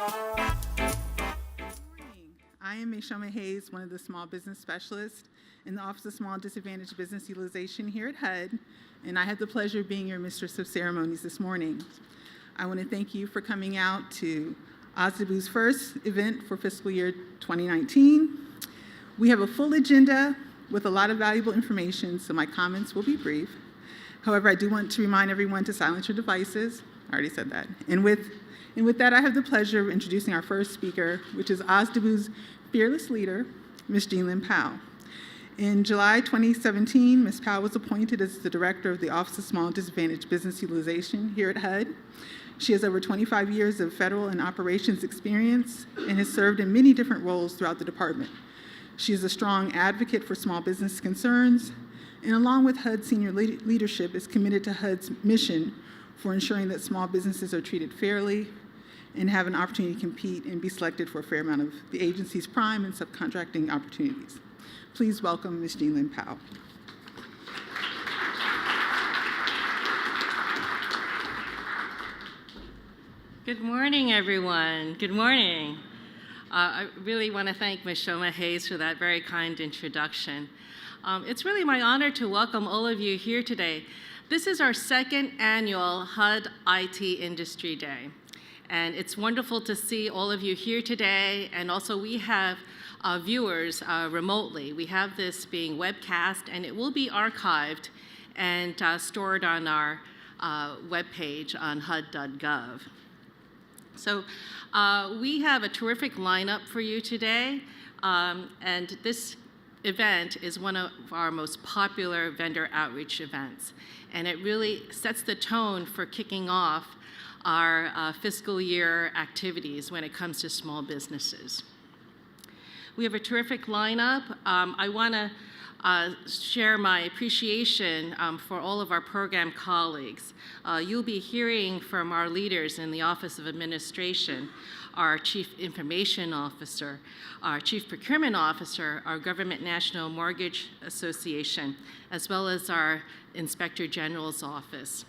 I am Shoma Hayes, one of the small business specialists in the Office of Small Disadvantaged Business Utilization here at HUD, and I have the pleasure of being your mistress of ceremonies this morning. I want to thank you for coming out to OSDBU's first event for fiscal year 2019. We have a full agenda with a lot of valuable information, so my comments will be brief. However, I do want to remind everyone to silence your devices. I already said that. And with that, I have the pleasure of introducing our first speaker, which is OSDBU's fearless leader, Ms. Jean-Lynn Powell. In July 2017, Ms. Powell was appointed as the Director of the Office of Small Disadvantaged Business Utilization here at HUD. She has over 25 years of federal and operations experience and has served in many different roles throughout the department. She is a strong advocate for small business concerns, and along with HUD senior leadership, is committed to HUD's mission for ensuring that small businesses are treated fairly and have an opportunity to compete and be selected for a fair amount of the agency's prime and subcontracting opportunities. Please welcome Ms. Jean-Lynn Powell. Good morning, everyone. Good morning. I really want to thank Ms. Shoma Hayes for that very kind introduction. It's really my honor to welcome all of you here today. This is our second annual HUD IT Industry Day. And it's wonderful to see all of you here today, and also we have viewers remotely. We have this being webcast, and it will be archived and stored on our webpage on HUD.gov. So we have a terrific lineup for you today, and this event is one of our most popular vendor outreach events, and it really sets the tone for kicking off our fiscal year activities when it comes to small businesses. We have a terrific lineup. I want to share my appreciation for all of our program colleagues. You'll be hearing from our leaders in the Office of Administration, our Chief Information Officer, our Chief Procurement Officer, our Government National Mortgage Association, as well as our Inspector General's Office.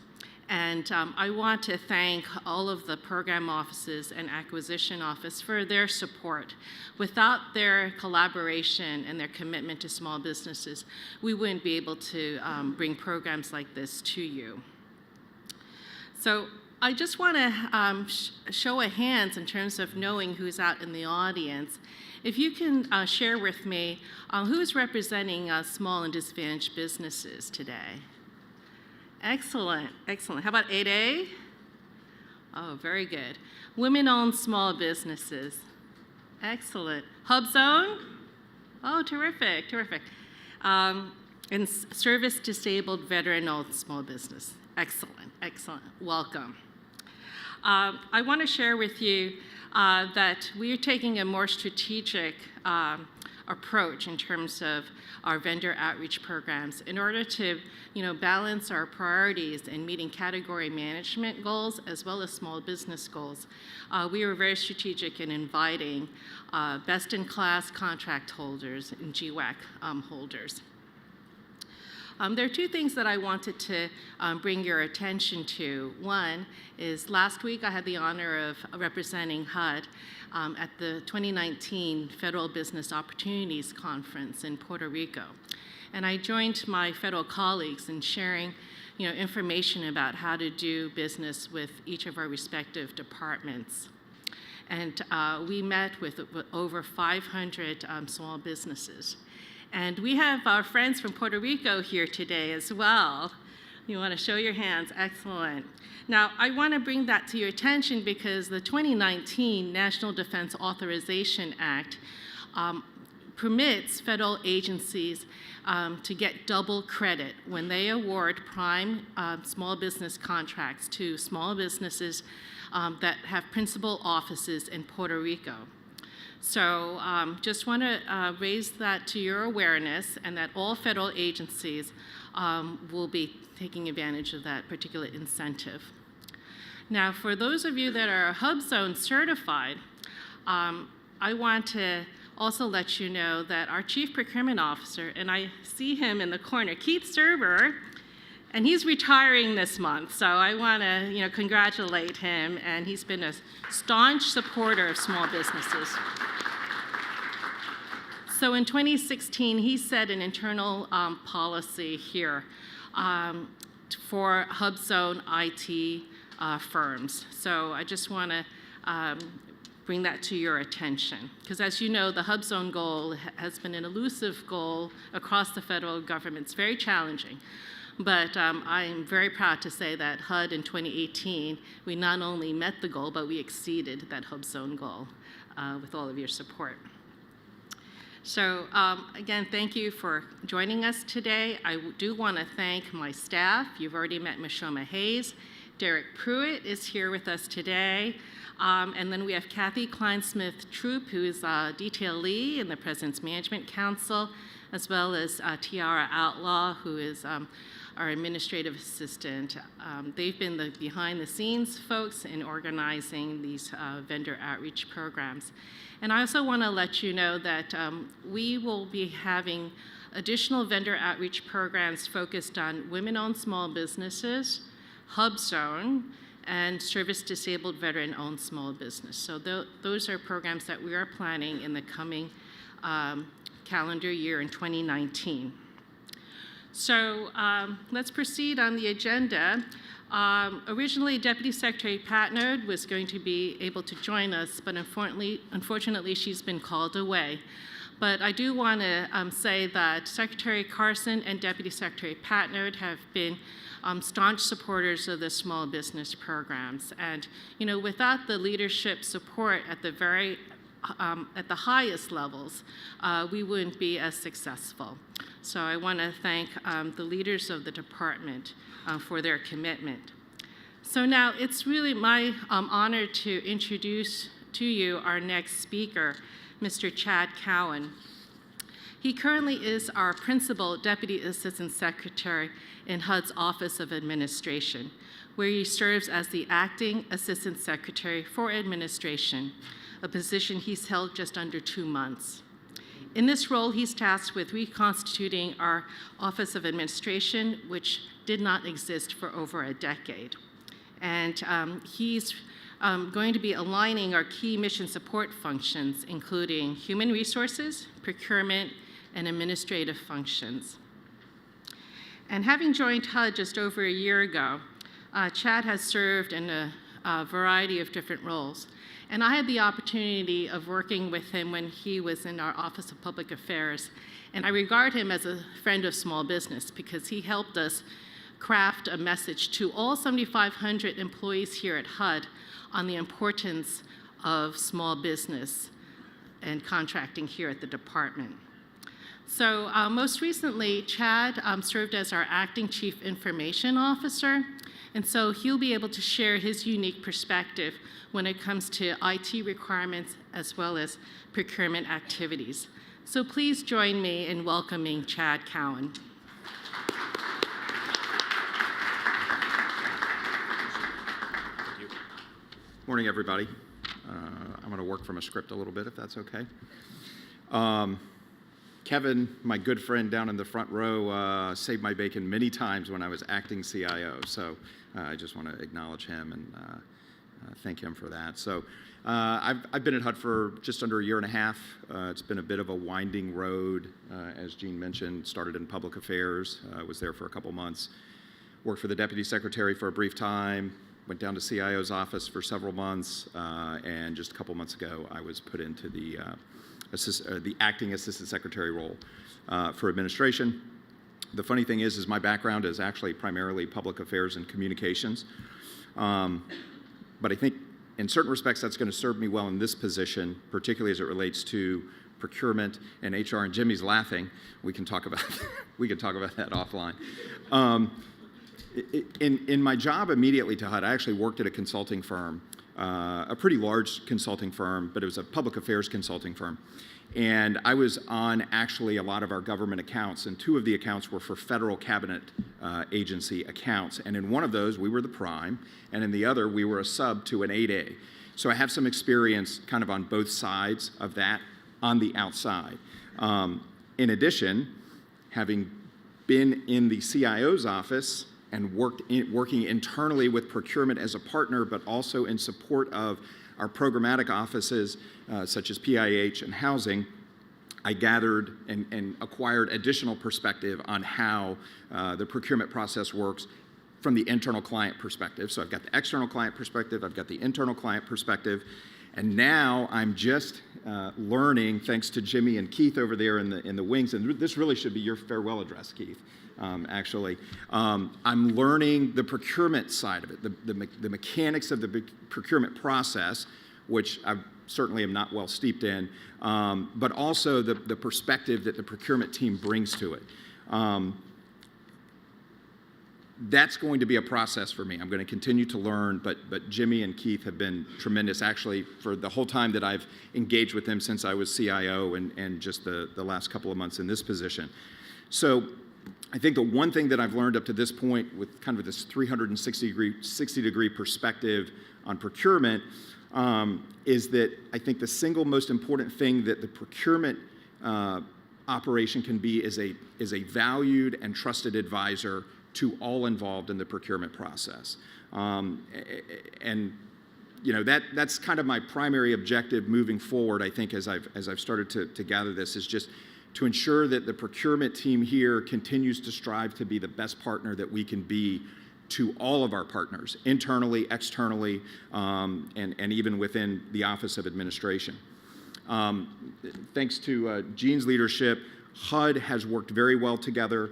And I want to thank all of the program offices and acquisition office for their support. Without their collaboration and their commitment to small businesses, we wouldn't be able to bring programs like this to you. So I just want to show of hands in terms of knowing who's out in the audience. If you can share with me who's representing small and disadvantaged businesses today. Excellent, excellent. How about 8A? Oh, very good. Women-owned small businesses. Excellent. HubZone? Oh, terrific, terrific. And service-disabled veteran-owned small business. Excellent, excellent. Welcome. I want to share with you that we are taking a more strategic approach in terms of our vendor outreach programs in order to balance our priorities in meeting category management goals as well as small business goals. We were very strategic in inviting best-in-class contract holders and GWAC holders. There are two things that I wanted to bring your attention to. One is last week I had the honor of representing HUD at the 2019 Federal Business Opportunities Conference in Puerto Rico. And I joined my federal colleagues in sharing information about how to do business with each of our respective departments. And we met with over 500 small businesses. And we have our friends from Puerto Rico here today as well. You want to show your hands? Excellent. Now, I want to bring that to your attention because the 2019 National Defense Authorization Act permits federal agencies to get double credit when they award prime small business contracts to small businesses that have principal offices in Puerto Rico. So just want to raise that to your awareness, and that all federal agencies will be taking advantage of that particular incentive. Now, for those of you that are HubZone certified, I want to also let you know that our Chief Procurement Officer, and I see him in the corner, Keith Serber, And he's retiring this month, so I want to, congratulate him. And he's been a staunch supporter of small businesses. So in 2016, he set an internal policy here for HUD zone IT firms. So I just want to bring that to your attention. Because as you know, the HUD zone goal has been an elusive goal across the federal government. It's very challenging. But I'm very proud to say that HUD in 2018, we not only met the goal, but we exceeded that HUD zone goal with all of your support. So again, thank you for joining us today. I do want to thank my staff. You've already met Ms. Shoma Hayes. Derek Pruitt is here with us today. And then we have Kathy Kleinsmith-Troop, who is detail lead in the President's Management Council, as well as Tiara Outlaw, who is our administrative assistant. They've been the behind-the-scenes folks in organizing these vendor outreach programs. And I also want to let you know that we will be having additional vendor outreach programs focused on women-owned small businesses, HUD zone, and service-disabled veteran-owned small business. So those are programs that we are planning in the coming calendar year in 2019. So let's proceed on the agenda. Originally, Deputy Secretary Patnode was going to be able to join us, but unfortunately she's been called away. But I do want to say that Secretary Carson and Deputy Secretary Patnode have been staunch supporters of the small business programs. And without the leadership support at the highest levels, we wouldn't be as successful. So I want to thank the leaders of the department for their commitment. So now it's really my honor to introduce to you our next speaker, Mr. Chad Cowen. He currently is our Principal Deputy Assistant Secretary in HUD's Office of Administration, where he serves as the Acting Assistant Secretary for Administration, a position he's held just under 2 months. In this role, he's tasked with reconstituting our Office of Administration, which did not exist for over a decade. And he's going to be aligning our key mission support functions, including human resources, procurement, and administrative functions. And having joined HUD just over a year ago, Chad has served in a variety of different roles. And I had the opportunity of working with him when he was in our Office of Public Affairs. And I regard him as a friend of small business because he helped us craft a message to all 7,500 employees here at HUD on the importance of small business and contracting here at the department. So most recently, Chad served as our Acting Chief Information Officer, and so he'll be able to share his unique perspective when it comes to IT requirements as well as procurement activities. So please join me in welcoming Chad Cowen. Thank you. Morning, everybody. I'm going to work from a script a little bit, if that's okay. Kevin, my good friend down in the front row, saved my bacon many times when I was acting CIO. So I just want to acknowledge him and thank him for that. So I've been at HUD for just under a year and a half. It's been a bit of a winding road, as Jean mentioned. Started in public affairs, was there for a couple months. Worked for the deputy secretary for a brief time. Went down to CIO's office for several months, and just a couple months ago, I was put into the acting assistant secretary role for administration. The funny thing is my background is actually primarily public affairs and communications. But I think in certain respects that's going to serve me well in this position, particularly as it relates to procurement and HR. And Jimmy's laughing. We can talk about that offline. In my job immediately to HUD, I actually worked at a consulting firm, a pretty large consulting firm, but it was a public affairs consulting firm. And I was on actually a lot of our government accounts, and 2 of the accounts were for federal cabinet agency accounts. And in one of those, we were the prime, and in the other, we were a sub to an 8A. So I have some experience kind of on both sides of that on the outside. In addition, having been in the CIO's office and working internally with procurement as a partner, but also in support of our programmatic offices, such as PIH and housing, I gathered and acquired additional perspective on how the procurement process works from the internal client perspective. So I've got the external client perspective, I've got the internal client perspective, and now I'm just learning, thanks to Jimmy and Keith over there in the wings, and this really should be your farewell address, Keith, actually. I'm learning the procurement side of it, the mechanics of the procurement process, which I certainly am not well steeped in, but also the perspective that the procurement team brings to it. That's going to be a process for me. I'm going to continue to learn, but Jimmy and Keith have been tremendous, actually, for the whole time that I've engaged with them since I was CIO and just the last couple of months in this position. So I think the one thing that I've learned up to this point with kind of this 360-degree perspective on procurement is that I think the single most important thing that the procurement operation can be is a valued and trusted advisor to all involved in the procurement process. And you know, that's kind of my primary objective moving forward, I think, as I've started to gather this, is just to ensure that the procurement team here continues to strive to be the best partner that we can be to all of our partners, internally, externally, and even within the Office of Administration. Thanks to Jean's leadership, HUD has worked very well together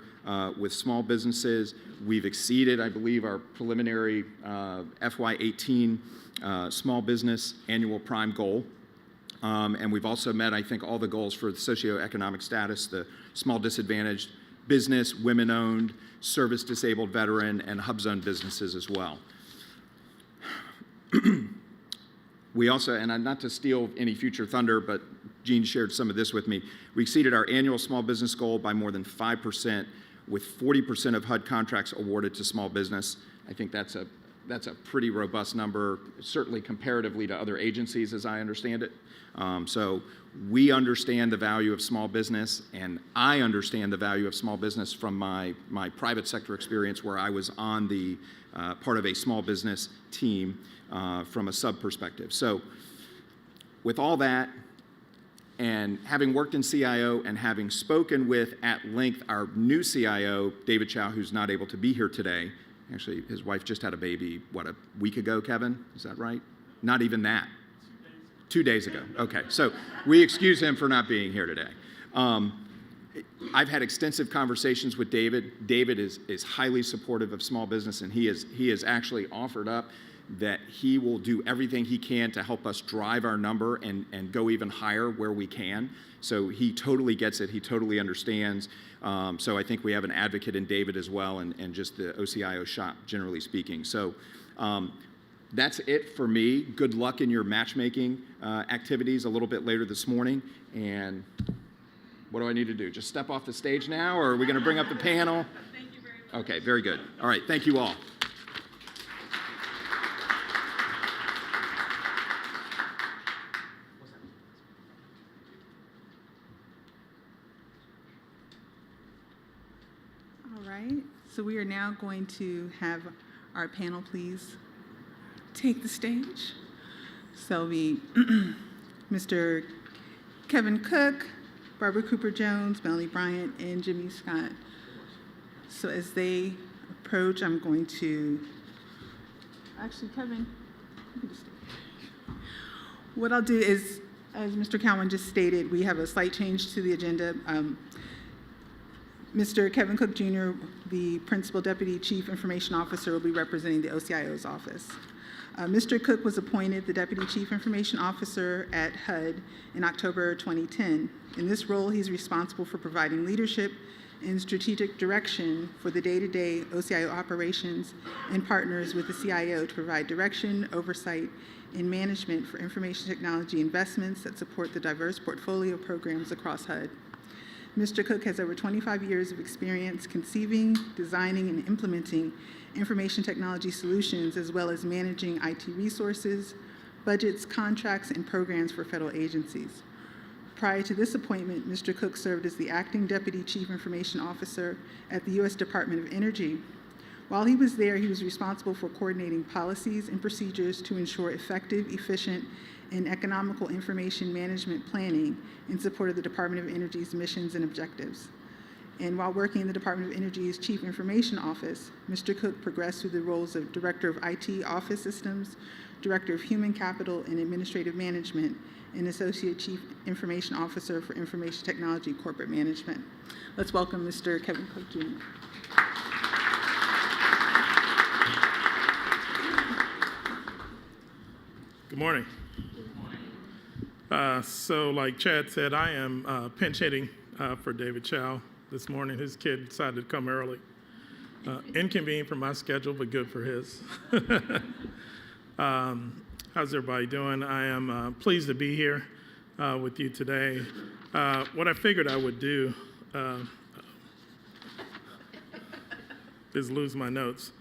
with small businesses. We've exceeded, I believe, our preliminary FY18 small business annual prime goal. And we've also met, I think, all the goals for the socioeconomic status, the small disadvantaged business, women-owned, service-disabled veteran, and hub-zone businesses as well. We also, and not to steal any future thunder, but Jean shared some of this with me, we exceeded our annual small business goal by more than 5%, with 40% of HUD contracts awarded to small business. I think that's a pretty robust number, certainly comparatively to other agencies, as I understand it. So we understand the value of small business, and I understand the value of small business from my private sector experience, where I was on the part of a small business team from a sub perspective. So with all that, and having worked in CIO and having spoken with at length our new CIO, David Chow, who's not able to be here today. Actually, his wife just had a baby, what, a week ago, Kevin? Is that right? Not even that. 2 days ago. Okay, so we excuse him for not being here today. I've had extensive conversations with David. David is highly supportive of small business, and he has actually offered up that he will do everything he can to help us drive our number and go even higher where we can. So he totally gets it. He totally understands. So I think we have an advocate in David as well, and just the OCIO shop, generally speaking. So that's it for me. Good luck in your matchmaking activities a little bit later this morning. And what do I need to do? Just step off the stage now, or are we going to bring up the panel? Thank you very much. Okay, very good. All right, thank you all. All right, so we are now going to have our panel please take the stage. So we, Mr. Kevin Cook, Barbara Cooper-Jones, Melanie Bryant, and Jimmy Scott. So as they approach, I'm going to, actually, Kevin, you can just stay. What I'll do is, as Mr. Cowen just stated, we have a slight change to the agenda. Mr. Kevin Cook Jr., the Principal Deputy Chief Information Officer, will be representing the OCIO's office. Mr. Cook was appointed the Deputy Chief Information Officer at HUD in October 2010. In this role, he's responsible for providing leadership and strategic direction for the day-to-day OCIO operations and partners with the CIO to provide direction, oversight, and management for information technology investments that support the diverse portfolio programs across HUD. Mr. Cook has over 25 years of experience conceiving, designing, and implementing information technology solutions, as well as managing IT resources, budgets, contracts, and programs for federal agencies. Prior to this appointment, Mr. Cook served as the Acting Deputy Chief Information Officer at the U.S. Department of Energy, While he was there, he was responsible for coordinating policies and procedures to ensure effective, efficient, and economical information management planning in support of the Department of Energy's missions and objectives. And while working in the Department of Energy's Chief Information Office, Mr. Cook progressed through the roles of Director of IT Office Systems, Director of Human Capital and Administrative Management, and Associate Chief Information Officer for Information Technology Corporate Management. Let's welcome Mr. Kevin Cook, Jr. Good morning. So like Chad said, I am pinch hitting for David Chow this morning. His kid decided to come early. Inconvenient for my schedule, but good for his. How's everybody doing? I am pleased to be here with you today. What I figured I would do is lose my notes.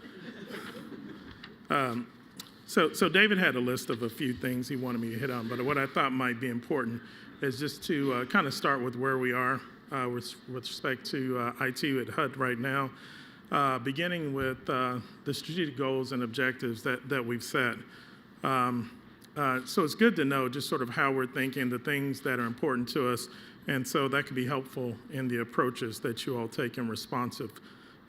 So David had a list of a few things he wanted me to hit on, but what I thought might be important is just to kind of start with where we are with respect to IT at HUD right now, beginning with the strategic goals and objectives that we've set. So it's good to know just sort of how we're thinking, the things that are important to us, and so that can be helpful in the approaches that you all take in responsive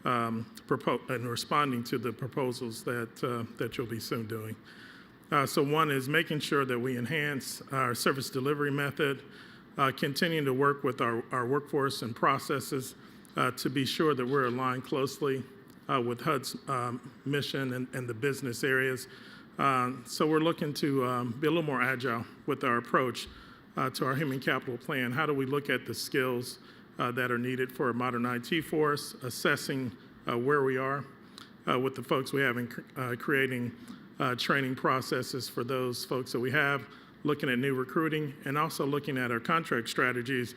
and responding to the proposals that you'll be soon doing. So one is making sure that we enhance our service delivery method, continuing to work with our workforce and processes to be sure that we're aligned closely with HUD's mission and the business areas. So we're looking to be a little more agile with our approach to our human capital plan. How do we look at the skills that are needed for a modern IT force, assessing where we are with the folks we have in creating training processes for those folks that we have, looking at new recruiting, and also looking at our contract strategies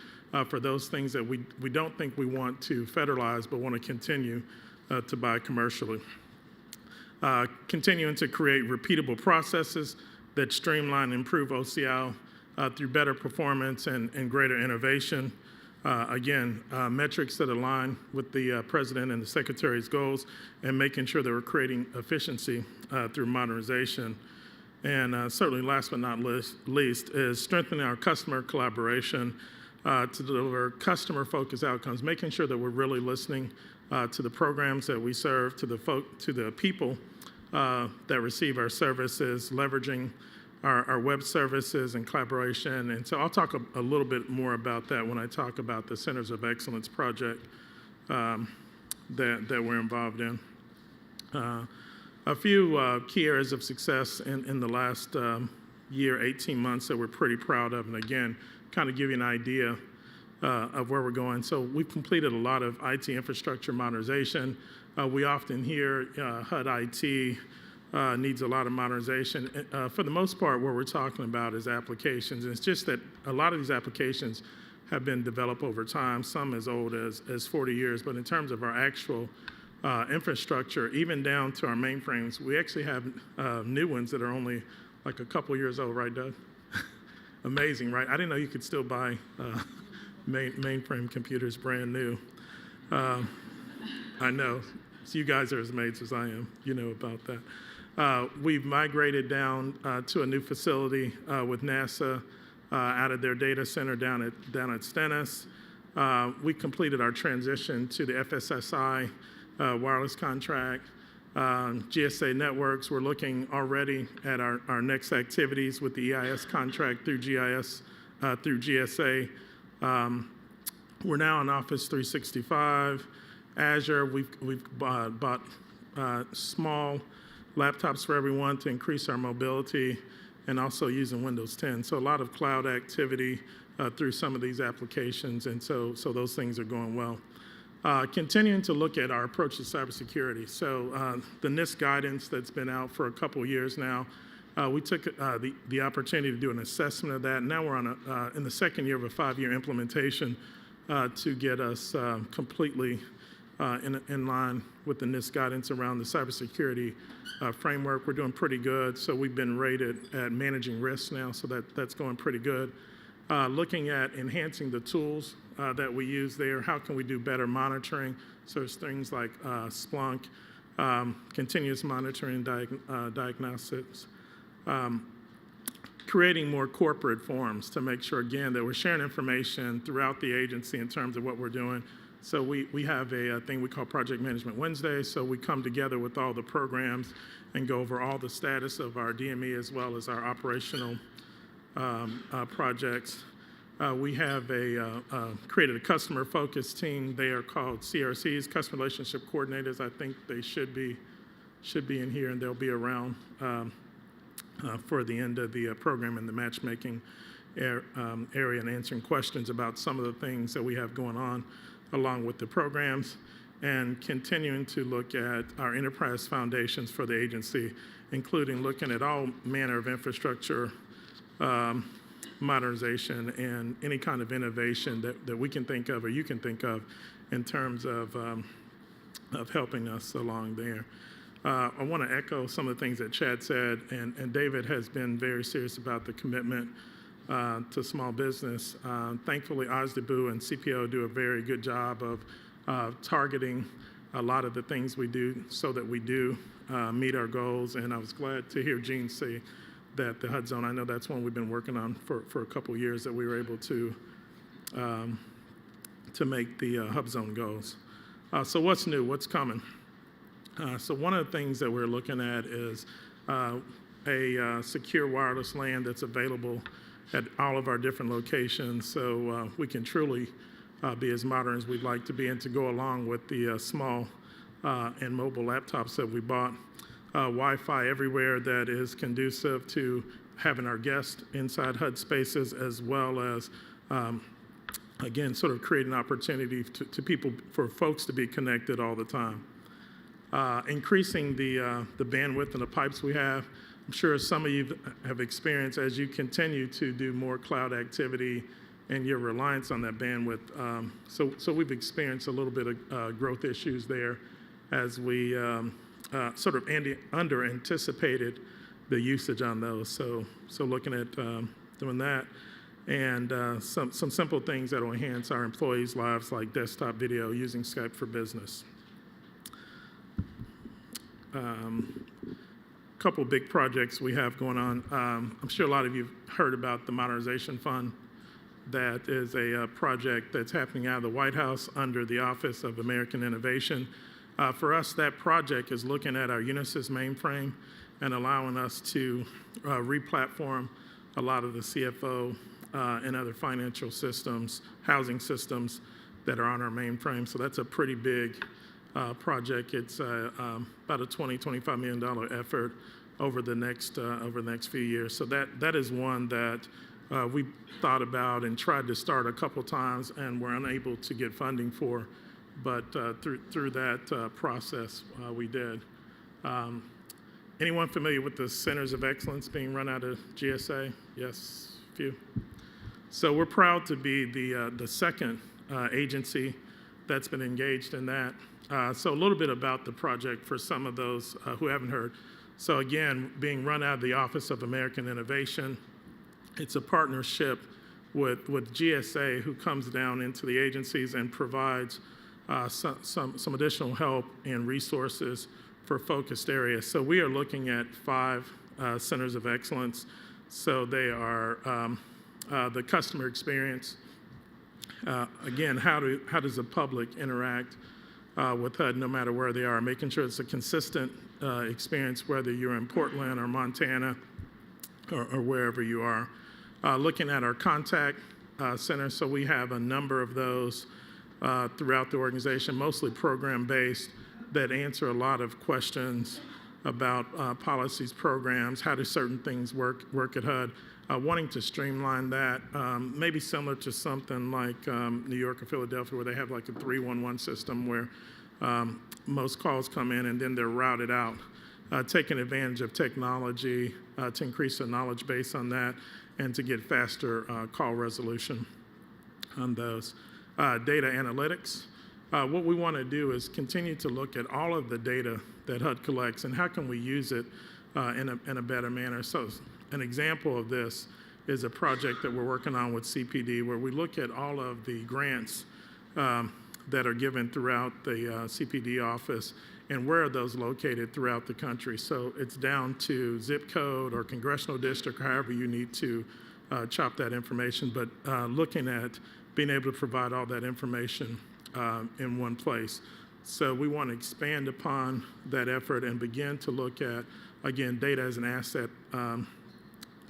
for those things that we don't think we want to federalize but want to continue to buy commercially. Continuing to create repeatable processes that streamline and improve OCL through better performance and greater innovation. Again, metrics that align with the President and the Secretary's goals, and making sure that we're creating efficiency through modernization. And certainly last but not least is strengthening our customer collaboration to deliver customer-focused outcomes, making sure that we're really listening to the programs that we serve, to the people that receive our services, leveraging our web services and collaboration. And so I'll talk a little bit more about that when I talk about the Centers of Excellence project that we're involved in. A few key areas of success in the last year, 18 months that we're pretty proud of, and again, kind of give you an idea of where we're going. So we've completed a lot of IT infrastructure modernization. We often hear HUD IT needs a lot of modernization. For the most part, what we're talking about is applications. And it's just that a lot of these applications have been developed over time, some as old as 40 years. But in terms of our actual infrastructure, even down to our mainframes, we actually have new ones that are only like a couple years old, right, Doug? Amazing, right? I didn't know you could still buy mainframe computers brand new. I know. So you guys are as amazed as I am. You know about that. We've migrated down to a new facility with NASA out of their data center down at Stennis. We completed our transition to the FSSI wireless contract. GSA networks, we're looking already at our next activities with the EIS contract through GSA. We're now on Office 365. Azure, we've bought small laptops for everyone to increase our mobility, and also using Windows 10. So a lot of cloud activity through some of these applications, and so those things are going well. Continuing to look at our approach to cybersecurity. So the NIST guidance that's been out for a couple years now, we took the opportunity to do an assessment of that. And now we're on in the second year of a 5-year implementation to get us completely in line with the NIST guidance around the cybersecurity framework. We're doing pretty good. So we've been rated at managing risks now, so that's going pretty good. Looking at enhancing the tools that we use there. How can we do better monitoring? So there's things like Splunk, continuous monitoring, diagnostics, creating more corporate forums to make sure, again, that we're sharing information throughout the agency in terms of what we're doing. So we have a thing we call Project Management Wednesday. So we come together with all the programs and go over all the status of our DME as well as our operational projects. We have created a customer-focused team. They are called CRCs, Customer Relationship Coordinators. I think they should be in here, and they'll be around for the end of the program in the matchmaking area and answering questions about some of the things that we have going on along with the programs, and continuing to look at our enterprise foundations for the agency, including looking at all manner of infrastructure modernization and any kind of innovation that we can think of or you can think of in terms of helping us along there. I want to echo some of the things that Chad said, and David has been very serious about the commitment to small business. Thankfully, OSDBU and CPO do a very good job of targeting a lot of the things we do so that we do meet our goals, and I was glad to hear Gene say that the HUD zone, I know that's one we've been working on for a couple of years, that we were able to make the HUD zone goals. So what's new? What's coming? So one of the things that we're looking at is a secure wireless LAN that's available at all of our different locations, so we can truly be as modern as we'd like to be, and to go along with the small and mobile laptops that we bought. Wi-Fi everywhere that is conducive to having our guests inside HUD spaces, as well as, again, sort of create an opportunity for folks to be connected all the time. Increasing the bandwidth and the pipes we have. I'm sure some of you have experienced, as you continue to do more cloud activity and your reliance on that bandwidth. So we've experienced a little bit of growth issues there as we sort of under anticipated the usage on those. So looking at doing that, and some simple things that will enhance our employees' lives, like desktop video using Skype for Business. Couple big projects we have going on. I'm sure a lot of you have heard about the Modernization Fund. That is a project that's happening out of the White House under the Office of American Innovation. For us, that project is looking at our Unisys mainframe and allowing us to re-platform a lot of the CFO and other financial systems, housing systems that are on our mainframe. So that's a pretty big project. It's about a $20–25 million effort over the next few years. So that is one that we thought about and tried to start a couple times and were unable to get funding for, but through that process we did. Anyone familiar with the Centers of Excellence being run out of GSA? Yes, a few. So we're proud to be the second agency that's been engaged in that. So a little bit about the project for some of those who haven't heard. So again, being run out of the Office of American Innovation, it's a partnership with GSA, who comes down into the agencies and provides some additional help and resources for focused areas. So we are looking at 5 centers of excellence. So they are the customer experience. Again, how does the public interact with HUD no matter where they are, making sure it's a consistent experience whether you're in Portland or Montana or wherever you are. Looking at our contact center, so we have a number of those throughout the organization, mostly program-based, that answer a lot of questions about policies, programs, how do certain things work at HUD. Wanting to streamline that, maybe similar to something like New York or Philadelphia, where they have like a 311 system where most calls come in and then they're routed out. Taking advantage of technology to increase the knowledge base on that and to get faster call resolution on those. Data analytics. What we want to do is continue to look at all of the data that HUD collects and how can we use it in a better manner. So an example of this is a project that we're working on with CPD, where we look at all of the grants that are given throughout the CPD office and where are those located throughout the country. So it's down to zip code or congressional district, or however you need to chop that information, but looking at being able to provide all that information in one place. So we want to expand upon that effort and begin to look at, again, data as an asset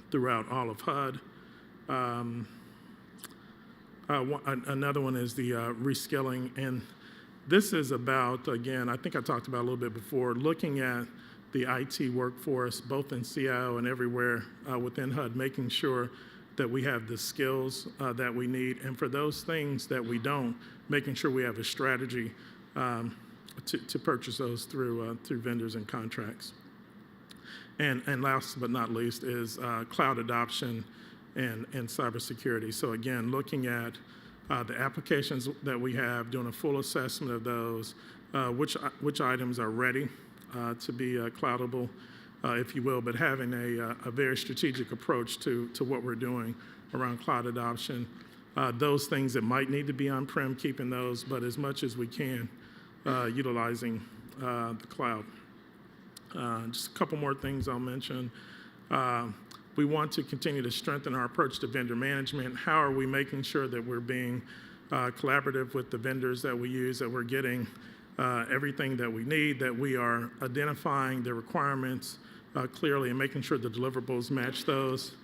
throughout all of HUD. Another one is the rescaling, and this is about, again, I think I talked about a little bit before, looking at the IT workforce, both in CIO and everywhere within HUD, making sure that we have the skills that we need, and for those things that we don't, making sure we have a strategy to purchase those through vendors and contracts. And last but not least is cloud adoption and cybersecurity. So again, looking at the applications that we have, doing a full assessment of those, which items are ready to be cloudable, if you will, but having a very strategic approach to what we're doing around cloud adoption. Those things that might need to be on-prem, keeping those, but as much as we can, utilizing the cloud. Just a couple more things I'll mention. We want to continue to strengthen our approach to vendor management. How are we making sure that we're being collaborative with the vendors that we use, that we're getting everything that we need, that we are identifying the requirements clearly and making sure the deliverables match those.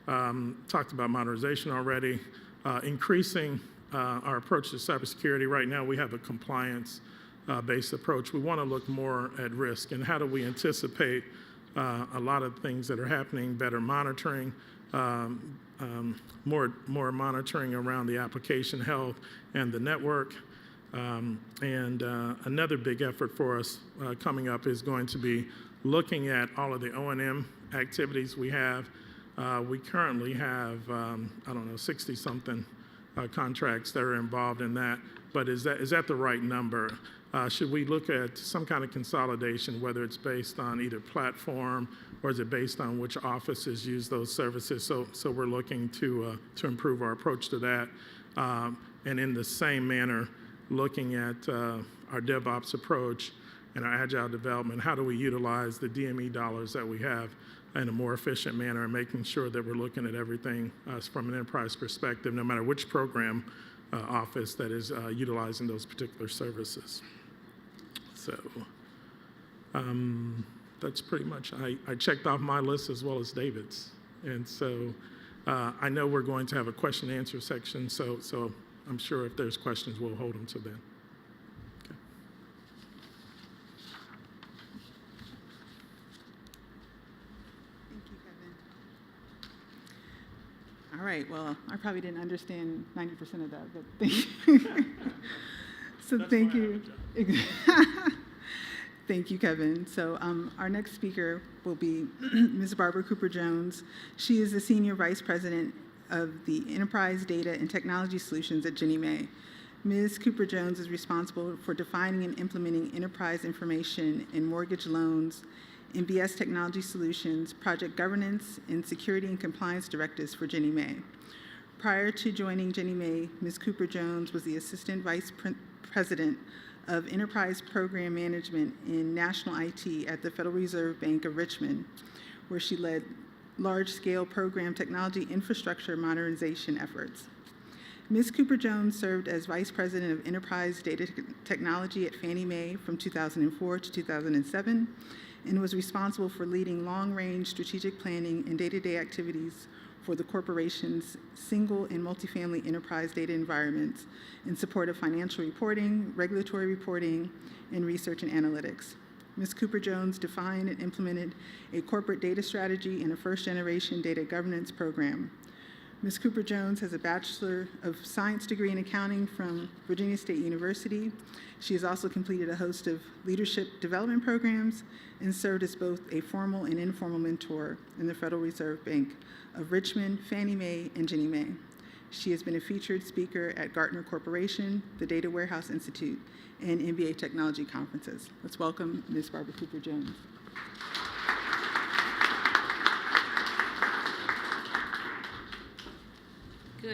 Talked about modernization already. Increasing our approach to cybersecurity. Right now we have a compliance-based approach. We want to look more at risk and how do we anticipate a lot of things that are happening, better monitoring, more monitoring around the application health and the network. And another big effort for us coming up is going to be looking at all of the O&M activities we have. We currently have, 60-something contracts that are involved in that, but is that the right number? Should we look at some kind of consolidation, whether it's based on either platform or is it based on which offices use those services? So we're looking to improve our approach to that. And in the same manner, looking at our DevOps approach and our Agile development, how do we utilize the DME dollars that we have in a more efficient manner and making sure that we're looking at everything from an enterprise perspective, no matter which program office that is utilizing those particular services. So that's pretty much, I checked off my list as well as David's. And so I know we're going to have a question and answer section, so I'm sure if there's questions, we'll hold them till then. Okay. Thank you, Kevin. All right, well, I probably didn't understand 90% of that, but thank you. So thank you. Thank you, Kevin. So our next speaker will be Ms. Barbara Cooper-Jones. She is the Senior Vice President of the Enterprise Data and Technology Solutions at Ginnie Mae. Ms. Cooper-Jones is responsible for defining and implementing enterprise information and mortgage loans, MBS technology solutions, project governance, and security and compliance directives for Ginnie Mae. Prior to joining Ginnie Mae, Ms. Cooper-Jones was the Assistant Vice President of Enterprise Program Management in National IT at the Federal Reserve Bank of Richmond, where she led large-scale program technology infrastructure modernization efforts. Ms. Cooper-Jones served as Vice President of Enterprise Data Technology at Fannie Mae from 2004 to 2007, and was responsible for leading long-range strategic planning and day-to-day activities for the corporation's single and multifamily enterprise data environments in support of financial reporting, regulatory reporting, and research and analytics. Ms. Cooper-Jones defined and implemented a corporate data strategy and a first-generation data governance program. Ms. Cooper-Jones has a Bachelor of Science degree in accounting from Virginia State University. She has also completed a host of leadership development programs and served as both a formal and informal mentor in the Federal Reserve Bank of Richmond, Fannie Mae, and Ginnie Mae. She has been a featured speaker at Gartner Corporation, the Data Warehouse Institute, and MBA technology conferences. Let's welcome Ms. Barbara Cooper-Jones.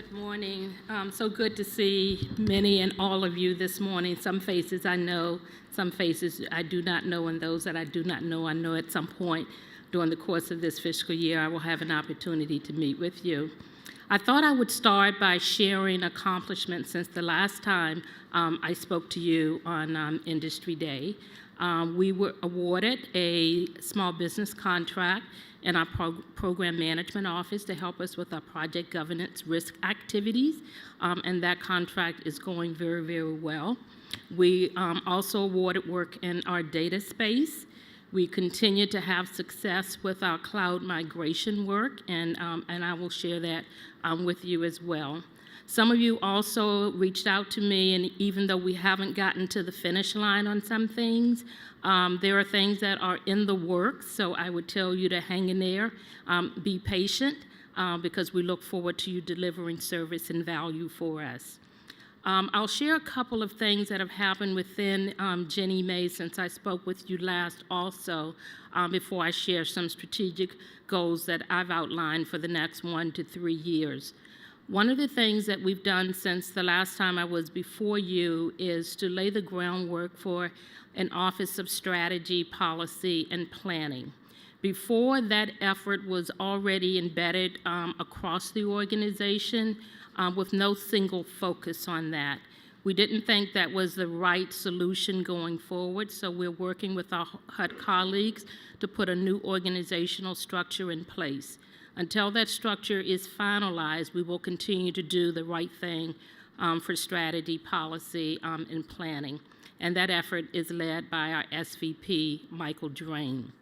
Good morning. So good to see many and all of you this morning. Some faces I know, some faces I do not know, and those that I do not know, I know at some point during the course of this fiscal year I will have an opportunity to meet with you. I thought I would start by sharing accomplishments since the last time I spoke to you on Industry Day. We were awarded a small business contract in our program management office to help us with our project governance risk activities, and that contract is going very, very well. We also awarded work in our data space. We continue to have success with our cloud migration work, and I will share that with you as well. Some of you also reached out to me, and even though we haven't gotten to the finish line on some things, there are things that are in the works, so I would tell you to hang in there, be patient, because we look forward to you delivering service and value for us. I'll share a couple of things that have happened within Ginnie Mae since I spoke with you last also, before I share some strategic goals that I've outlined for the next 1 to 3 years. One of the things that we've done since the last time I was before you is to lay the groundwork for an Office of Strategy, Policy, and Planning. Before, that effort was already embedded across the organization with no single focus on that. We didn't think that was the right solution going forward, so we're working with our HUD colleagues to put a new organizational structure in place. Until that structure is finalized, we will continue to do the right thing for strategy, policy, and planning. And that effort is led by our SVP, Michael Drain.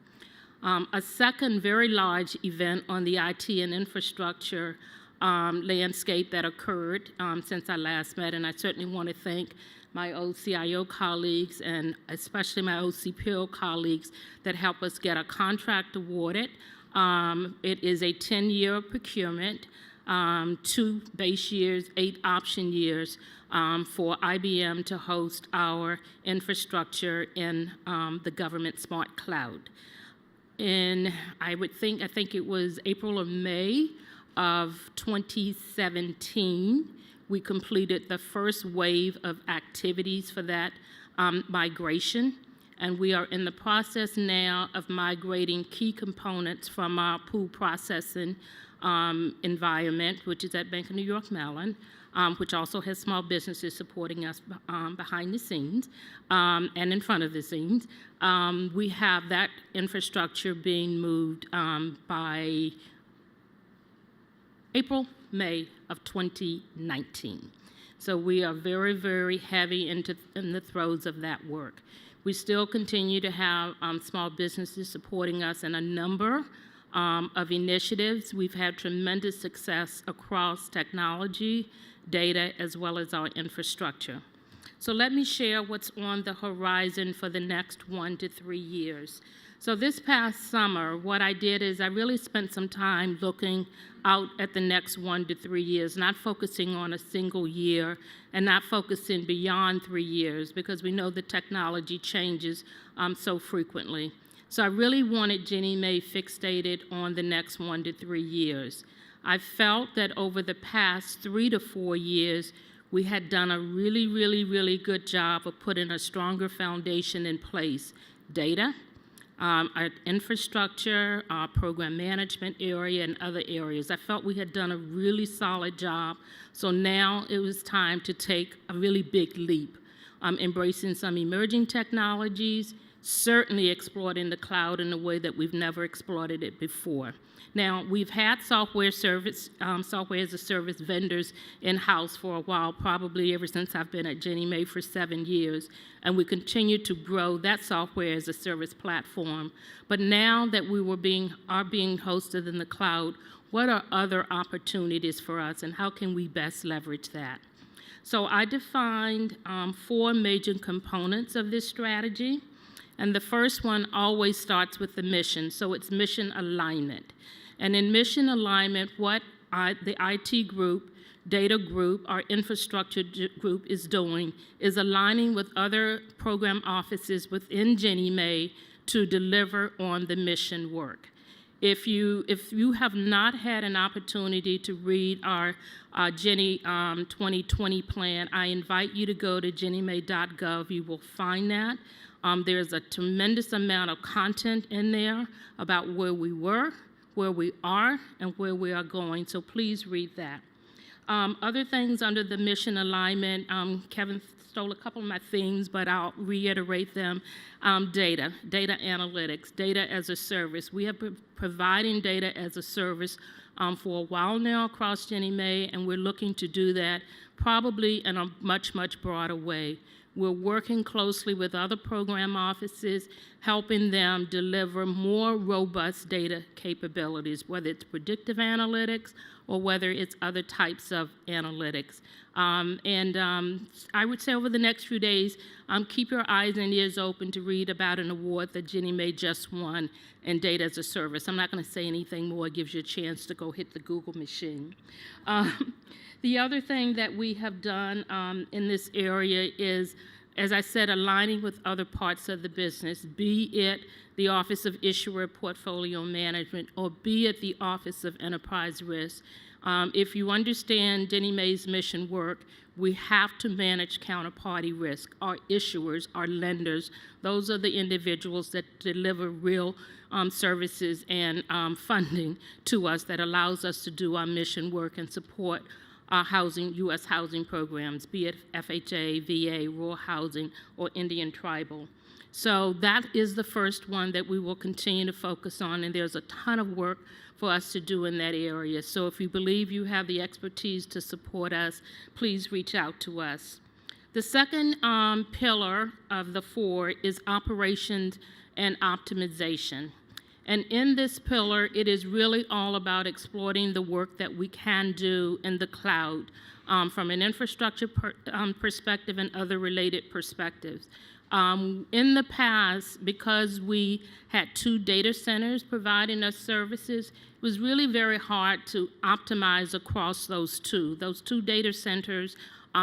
A second very large event on the IT and infrastructure landscape that occurred since I last met, and I certainly want to thank my OCIO colleagues and especially my OCPO colleagues that helped us get a contract awarded. It is a 10-year procurement, 2 base years, 8 option years for IBM to host our infrastructure in the government smart cloud. I think it was April or May of 2017, we completed the first wave of activities for that migration. And we are in the process now of migrating key components from our pool processing environment, which is at Bank of New York Mellon, which also has small businesses supporting us behind the scenes and in front of the scenes. We have that infrastructure being moved by April, May of 2019. So we are very, very heavy in the throes of that work. We still continue to have small businesses supporting us in a number of initiatives. We've had tremendous success across technology, data, as well as our infrastructure. So let me share what's on the horizon for the next 1 to 3 years. So this past summer, what I did is I really spent some time looking out at the next 1 to 3 years, not focusing on a single year and not focusing beyond 3 years because we know the technology changes so frequently. So I really wanted Ginnie Mae fixated on the next 1 to 3 years. I felt that over the past 3 to 4 years, we had done a really, really, really good job of putting a stronger foundation in place. Data, our infrastructure, our program management area, and other areas. I felt we had done a really solid job, so now it was time to take a really big leap, embracing some emerging technologies, certainly exploiting the cloud in a way that we've never exploited it before. Now, we've had software as a service vendors in-house for a while, probably ever since I've been at Ginnie Mae for 7 years, and we continue to grow that software as a service platform. But now that we are being hosted in the cloud, what are other opportunities for us, and how can we best leverage that? So I defined 4 major components of this strategy, and the first one always starts with the mission, so it's mission alignment. And in mission alignment, what the IT group, data group, our infrastructure group is doing is aligning with other program offices within Ginnie Mae to deliver on the mission work. If you have not had an opportunity to read our Ginnie 2020 plan, I invite you to go to ginniemay.gov. You will find that. There's a tremendous amount of content in there about where we were, where we are, and where we are going, so please read that. Other things under the mission alignment, Kevin stole a couple of my themes, but I'll reiterate them. Data analytics, data as a service. We have been providing data as a service for a while now across Ginnie Mae, and we're looking to do that probably in a much, much broader way. We're working closely with other program offices, helping them deliver more robust data capabilities, whether it's predictive analytics or whether it's other types of analytics. I would say over the next few days, keep your eyes and ears open to read about an award that Ginnie Mae just won in Data as a Service. I'm not going to say anything more. It gives you a chance to go hit the Google machine. The other thing that we have done in this area is, as I said, aligning with other parts of the business, be it the Office of Issuer Portfolio Management or be it the Office of Enterprise Risk. If you understand Ginnie Mae's mission work, we have to manage counterparty risk. Our issuers, our lenders, those are the individuals that deliver real services and funding to us that allows us to do our mission work and support our housing, U.S. housing programs, be it FHA, VA, rural housing, or Indian tribal. So that is the first one that we will continue to focus on, and there's a ton of work for us to do in that area. So if you believe you have the expertise to support us, please reach out to us. The second pillar of the four is operations and optimization. And in this pillar, it is really all about exploiting the work that we can do in the cloud from an infrastructure perspective and other related perspectives. In the past, because we had 2 data centers providing us services, it was really very hard to optimize across those two. Those 2 data centers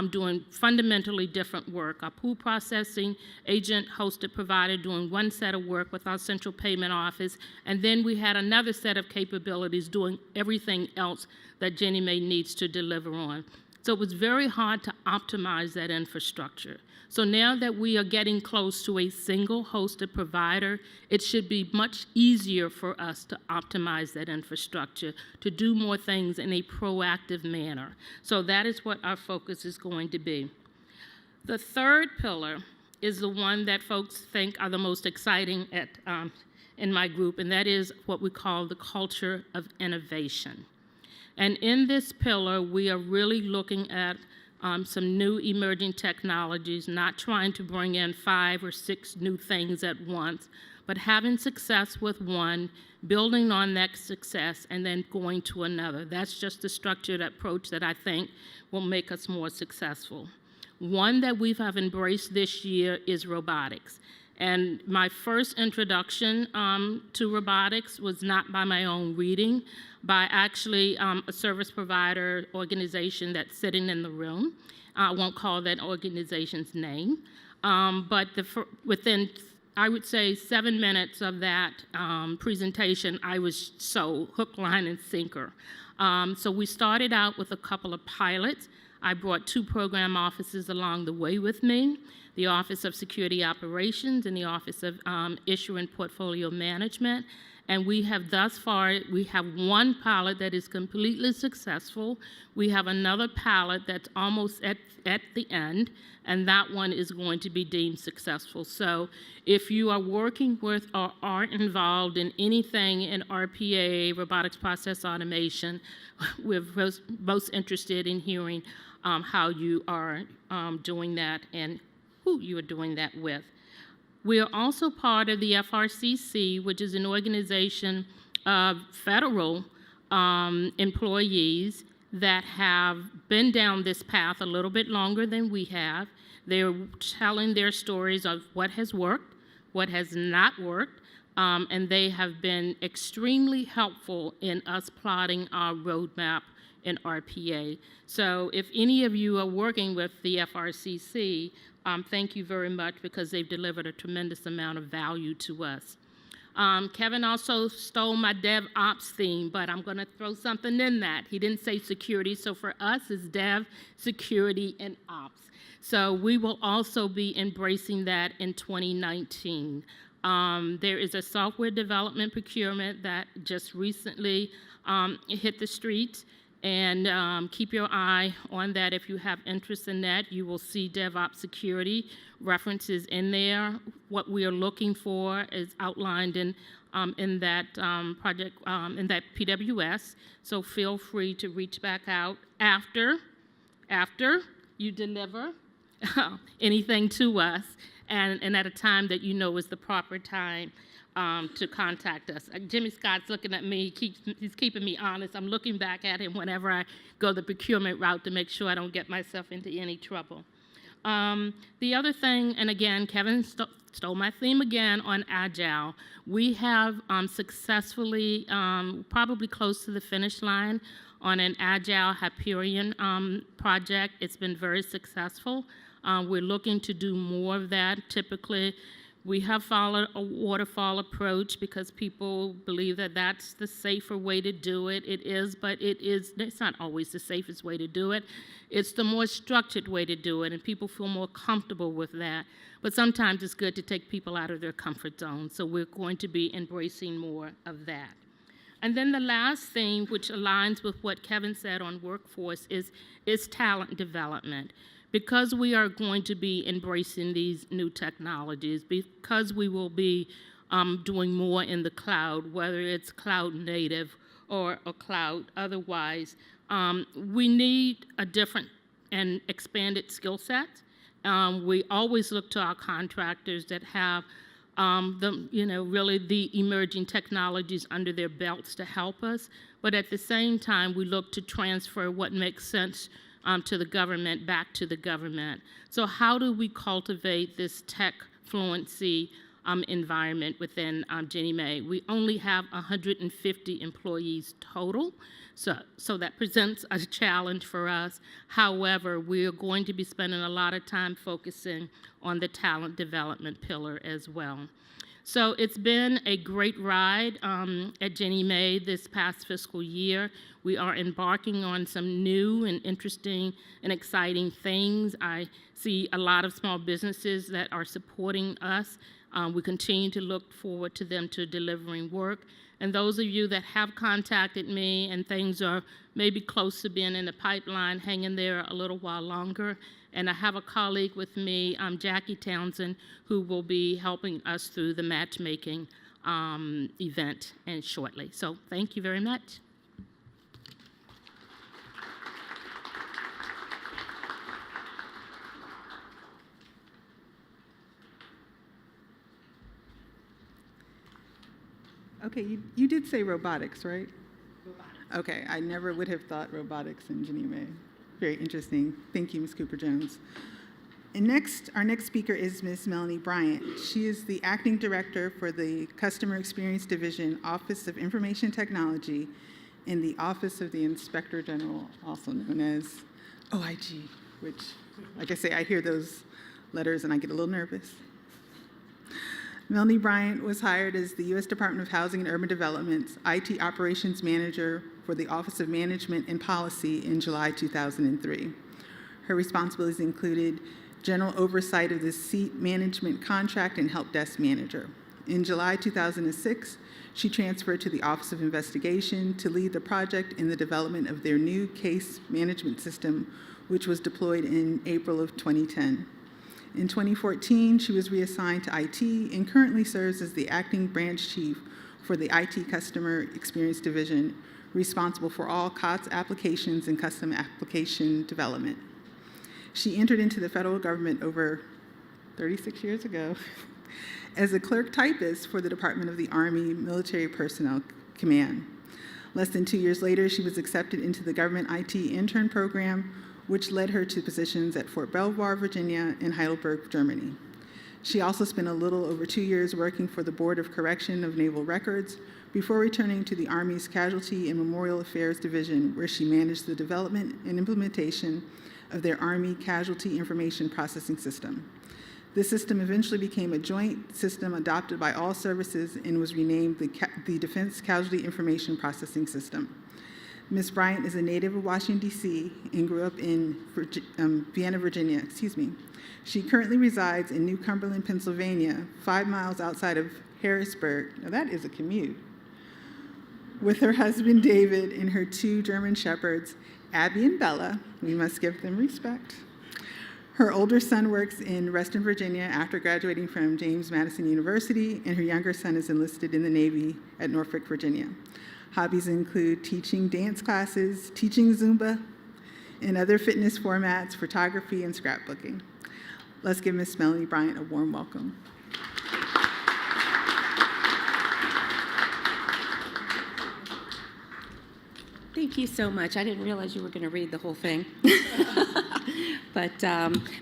doing fundamentally different work. Our pool processing agent-hosted provider doing one set of work with our central payment office, and then we had another set of capabilities doing everything else that Ginnie Mae needs to deliver on. So it was very hard to optimize that infrastructure. So now that we are getting close to a single hosted provider, it should be much easier for us to optimize that infrastructure, to do more things in a proactive manner. So that is what our focus is going to be. The third pillar is the one that folks think are the most exciting in my group, and that is what we call the culture of innovation. And in this pillar, we are really looking at some new emerging technologies, not trying to bring in 5 or 6 new things at once, but having success with one, building on that success, and then going to another. That's just the structured approach that I think will make us more successful. One that we have embraced this year is robotics. And my first introduction to robotics was not by my own reading, by actually a service provider organization that's sitting in the room. I won't call that organization's name, but within, I would say, 7 minutes of that presentation, I was so hook, line, and sinker. So we started out with a couple of pilots. I brought 2 program offices along the way with me, the Office of Security Operations and the Office of Issuer and Portfolio Management. And we have thus far, we have 1 pilot that is completely successful. We have another pilot that's almost at the end, and that one is going to be deemed successful. So if you are working with or are involved in anything in RPA, robotics process automation, we're most interested in hearing how you are doing that and who you are doing that with. We are also part of the FRCC, which is an organization of federal employees that have been down this path a little bit longer than we have. They're telling their stories of what has worked, what has not worked, and they have been extremely helpful in us plotting our roadmap in RPA. So if any of you are working with the FRCC, thank you very much because they've delivered a tremendous amount of value to us. Kevin also stole my DevOps theme, but I'm going to throw something in that. He didn't say security, so for us, it's Dev, Security, and Ops. So we will also be embracing that in 2019. There is a software development procurement that just recently hit the streets, and keep your eye on that. If you have interest in that, you will see DevOps security references in there. What we are looking for is outlined in that project, in that PWS, so feel free to reach back out after you deliver anything to us, and at a time that you know is the proper time to contact us. Jimmy Scott's looking at me, he's keeping me honest. I'm looking back at him whenever I go the procurement route to make sure I don't get myself into any trouble. The other thing, and again, Kevin stole my theme again on Agile. We have successfully, probably close to the finish line, on an Agile Hyperion project. It's been very successful. We're looking to do more of that. Typically, we have followed a waterfall approach because people believe that that's the safer way to do it. It is, but it's not always the safest way to do it. It's the more structured way to do it, and people feel more comfortable with that. But sometimes it's good to take people out of their comfort zone, so we're going to be embracing more of that. And then the last thing, which aligns with what Kevin said on workforce, is talent development. Because we are going to be embracing these new technologies, because we will be doing more in the cloud, whether it's cloud native or cloud otherwise, we need a different and expanded skill set. We always look to our contractors that have really the emerging technologies under their belts to help us, but at the same time, we look to transfer what makes sense to the government, back to the government. So how do we cultivate this tech fluency environment within Ginnie Mae? We only have 150 employees total, so that presents a challenge for us. However, we are going to be spending a lot of time focusing on the talent development pillar as well. So it's been a great ride at Ginnie Mae this past fiscal year. We are embarking on some new and interesting and exciting things. I see a lot of small businesses that are supporting us. We continue to look forward to them to delivering work. And those of you that have contacted me and things are maybe close to being in the pipeline, hang in there a little while longer. And I have a colleague with me, Jackie Townsend, who will be helping us through the matchmaking event and shortly. So thank you very much. Okay, you did say robotics, right? Robotics. Okay, I never would have thought robotics in Ginnie Mae. Very interesting. Thank you, Ms. Cooper-Jones. And our next speaker is Ms. Melanie Bryant. She is the Acting Director for the Customer Experience Division, Office of Information Technology, in the Office of the Inspector General, also known as OIG, which, like I say, I hear those letters and I get a little nervous. Melanie Bryant was hired as the U.S. Department of Housing and Urban Development's IT Operations Manager for the Office of Management and Policy in July 2003. Her responsibilities included general oversight of the seat management contract and help desk manager. In July 2006, she transferred to the Office of Investigation to lead the project in the development of their new case management system, which was deployed in April of 2010. In 2014, she was reassigned to IT and currently serves as the acting branch chief for the IT Customer Experience Division, responsible for all COTS applications and custom application development. She entered into the federal government over 36 years ago as a clerk typist for the Department of the Army Military Personnel Command. Less than 2 years later, she was accepted into the government IT intern program, which led her to positions at Fort Belvoir, Virginia, and Heidelberg, Germany. She also spent a little over 2 years working for the Board of Correction of Naval Records before returning to the Army's Casualty and Memorial Affairs Division, where she managed the development and implementation of their Army Casualty Information Processing System. This system eventually became a joint system adopted by all services and was renamed the Defense Casualty Information Processing System. Ms. Bryant is a native of Washington, D.C., and grew up in Vienna, Virginia. She currently resides in New Cumberland, Pennsylvania, 5 miles outside of Harrisburg. Now that is a commute. With her husband, David, and her 2 German shepherds, Abby and Bella. We must give them respect. Her older son works in Reston, Virginia after graduating from James Madison University, and her younger son is enlisted in the Navy at Norfolk, Virginia. Hobbies include teaching dance classes, teaching Zumba, and other fitness formats, photography, and scrapbooking. Let's give Ms. Melanie Bryant a warm welcome. Thank you so much. I didn't realize you were going to read the whole thing. But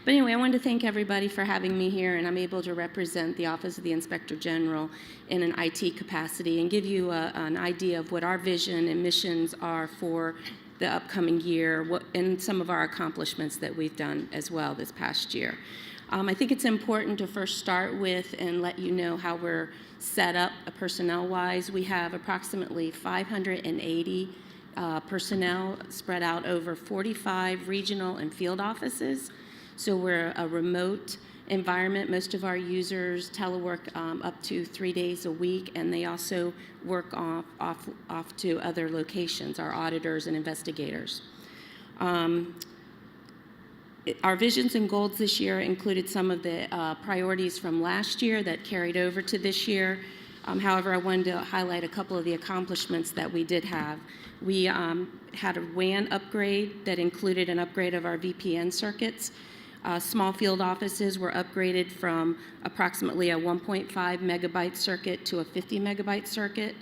anyway, I wanted to thank everybody for having me here, and I'm able to represent the Office of the Inspector General in an IT capacity and give you an idea of what our vision and missions are for the upcoming year and some of our accomplishments that we've done as well this past year. I think it's important to first start with and let you know how we're set up personnel-wise. We have approximately 580 personnel spread out over 45 regional and field offices. So we're a remote environment. Most of our users telework up to 3 days a week, and they also work off to other locations, our auditors and investigators. Our visions and goals this year included some of the priorities from last year that carried over to this year. However, I wanted to highlight a couple of the accomplishments that we did have. We had a WAN upgrade that included an upgrade of our VPN circuits. Small field offices were upgraded from approximately a 1.5 megabyte circuit to a 50 megabyte circuit.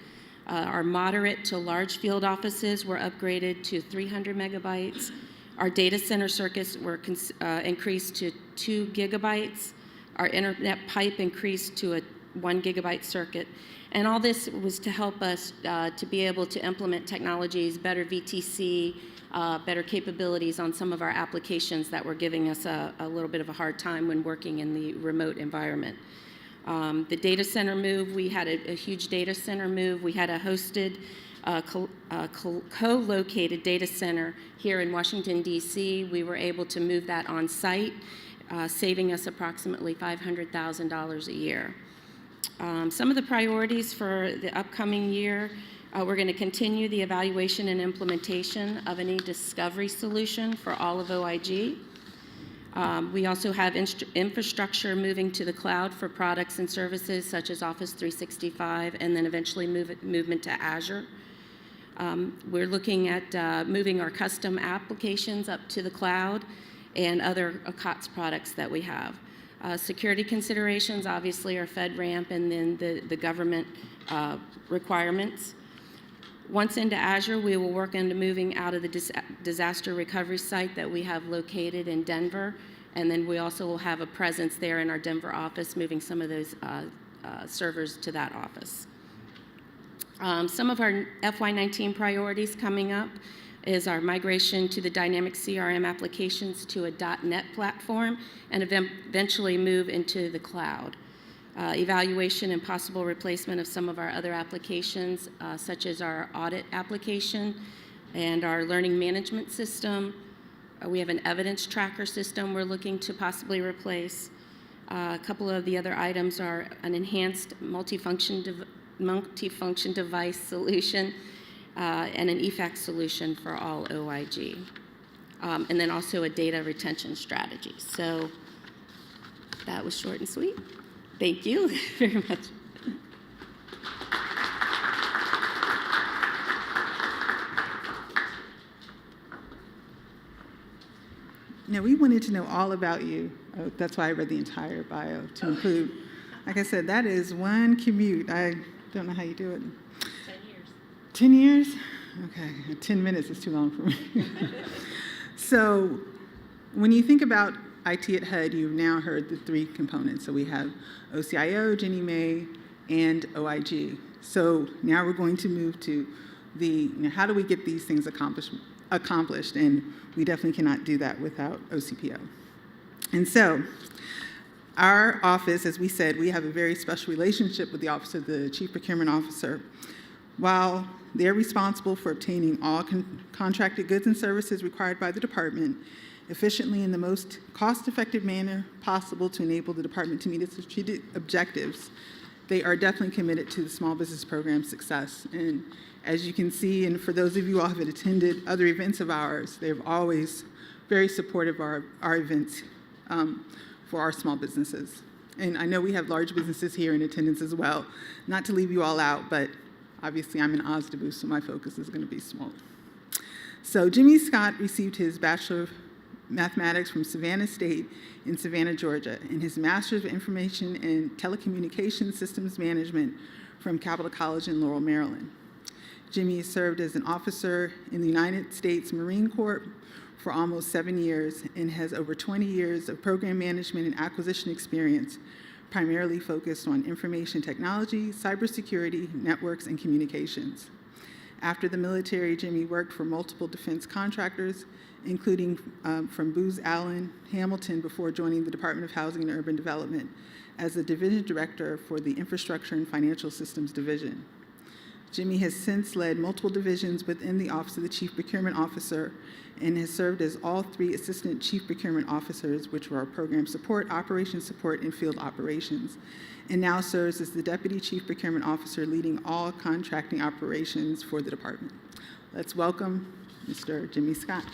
Our moderate to large field offices were upgraded to 300 megabytes. Our data center circuits were increased to 2 gigabytes. Our internet pipe increased to a 1 gigabyte circuit. And all this was to help us to be able to implement technologies, better VTC, better capabilities on some of our applications that were giving us a little bit of a hard time when working in the remote environment. The data center move, we had a huge data center move. We had a hosted co-located data center here in Washington, D.C. We were able to move that on site, saving us approximately $500,000 a year. Some of the priorities for the upcoming year, we're going to continue the evaluation and implementation of an e-discovery solution for all of OIG. We also have infrastructure moving to the cloud for products and services such as Office 365, and then eventually movement to Azure. We're looking at moving our custom applications up to the cloud and other COTS products that we have. Security considerations, obviously, are FedRAMP and then the government requirements. Once into Azure, we will work into moving out of the disaster recovery site that we have located in Denver, and then we also will have a presence there in our Denver office, moving some of those servers to that office. Some of our FY19 priorities coming up is our migration to the dynamic CRM applications to a .NET platform and eventually move into the cloud. Evaluation and possible replacement of some of our other applications, such as our audit application and our learning management system. We have an evidence tracker system we're looking to possibly replace. A couple of the other items are an enhanced multifunction device solution and an EFAC solution for all OIG. And then also a data retention strategy. So that was short and sweet. Thank you very much. Now, we wanted to know all about you. That's why I read the entire bio to include. Like I said, that is one commute. I don't know how you do it. 10 years. 10 years? Okay, 10 minutes is too long for me. So when you think about IT at HUD, you've now heard the 3 components. So we have OCIO, Ginnie Mae, and OIG. So now we're going to move to how do we get these things accomplished? And we definitely cannot do that without OCPO. And so Our office, as we said, we have a very special relationship with the Office of the Chief Procurement Officer. While they're responsible for obtaining all contracted goods and services required by the department efficiently in the most cost-effective manner possible to enable the department to meet its strategic objectives, they are definitely committed to the small business program's success. And as you can see, and for those of you all who have attended other events of ours, they're always very supportive of our events for our small businesses. And I know we have large businesses here in attendance as well. Not to leave you all out, but obviously I'm in OSDBU, so my focus is going to be small. So Jimmy Scott received his Bachelor of Mathematics from Savannah State in Savannah, Georgia, and his Master's of Information and Telecommunications Systems Management from Capitol College in Laurel, Maryland. Jimmy has served as an officer in the United States Marine Corps for almost 7 years and has over 20 years of program management and acquisition experience, primarily focused on information technology, cybersecurity, networks, and communications. After the military, Jimmy worked for multiple defense contractors, including from Booz Allen Hamilton, before joining the Department of Housing and Urban Development as the division director for the Infrastructure and Financial Systems Division. Jimmy has since led multiple divisions within the Office of the Chief Procurement Officer and has served as all 3 Assistant Chief Procurement Officers, which were Program Support, Operations Support, and Field Operations, and now serves as the Deputy Chief Procurement Officer leading all contracting operations for the department. Let's welcome Mr. Jimmy Scott.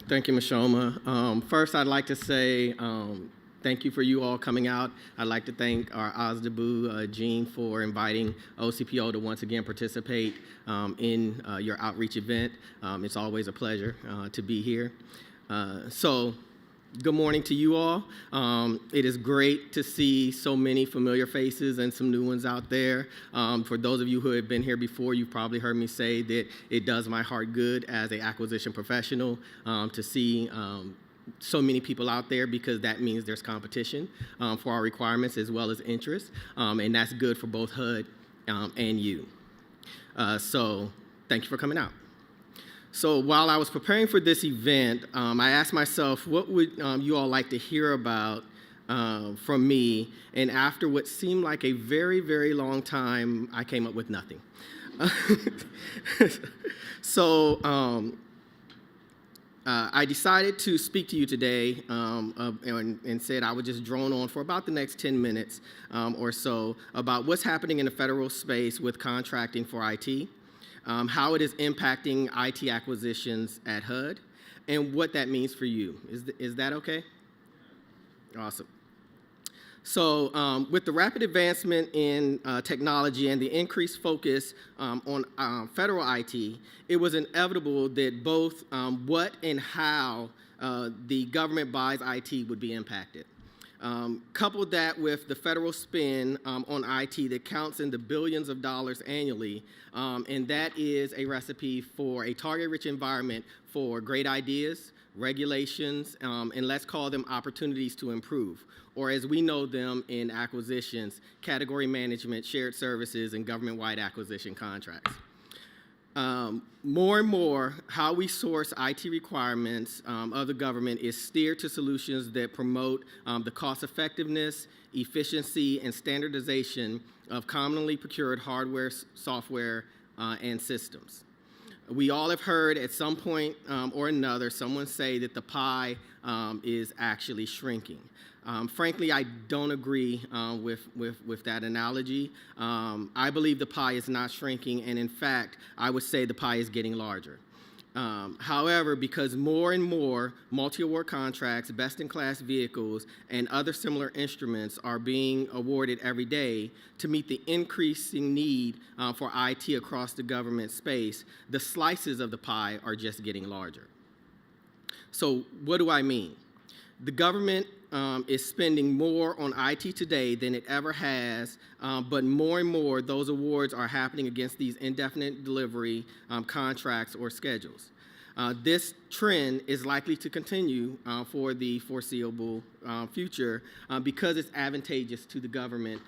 Thank you, Ms. Shoma. First, I'd like to say thank you for you all coming out. I'd like to thank our OSDBU, Jean, for inviting OCPO to once again participate in your outreach event. It's always a pleasure to be here. Good morning to you all. It is great to see so many familiar faces and some new ones out there. For those of you who have been here before, you've probably heard me say that it does my heart good as an acquisition professional to see so many people out there, because that means there's competition for our requirements as well as interest, and that's good for both HUD and you. So thank you for coming out. So while I was preparing for this event, I asked myself, what would you all like to hear about from me? And after what seemed like a very, very long time, I came up with nothing. I decided to speak to you today and said I would just drone on for about the next 10 minutes or so about what's happening in the federal space with contracting for IT. How it is impacting IT acquisitions at HUD, and what that means for you. Is that okay? Awesome. So with the rapid advancement in technology and the increased focus on federal IT, it was inevitable that both what and how the government buys IT would be impacted. Couple that with the federal spend on IT that counts in the billions of dollars annually, and that is a recipe for a target-rich environment for great ideas, regulations, and let's call them opportunities to improve, or as we know them in acquisitions, category management, shared services, and government-wide acquisition contracts. More and more, how we source IT requirements of the government is steered to solutions that promote the cost effectiveness, efficiency, and standardization of commonly procured hardware, software, and systems. We all have heard at some point or another someone say that the pie is actually shrinking. Frankly, I don't agree with that analogy. I believe the pie is not shrinking, and in fact, I would say the pie is getting larger. However, because more and more multi-award contracts, best-in-class vehicles, and other similar instruments are being awarded every day to meet the increasing need for IT across the government space, the slices of the pie are just getting larger. So what do I mean? The government is spending more on IT today than it ever has, but more and more those awards are happening against these indefinite delivery contracts or schedules. This trend is likely to continue for the foreseeable future because it's advantageous to the government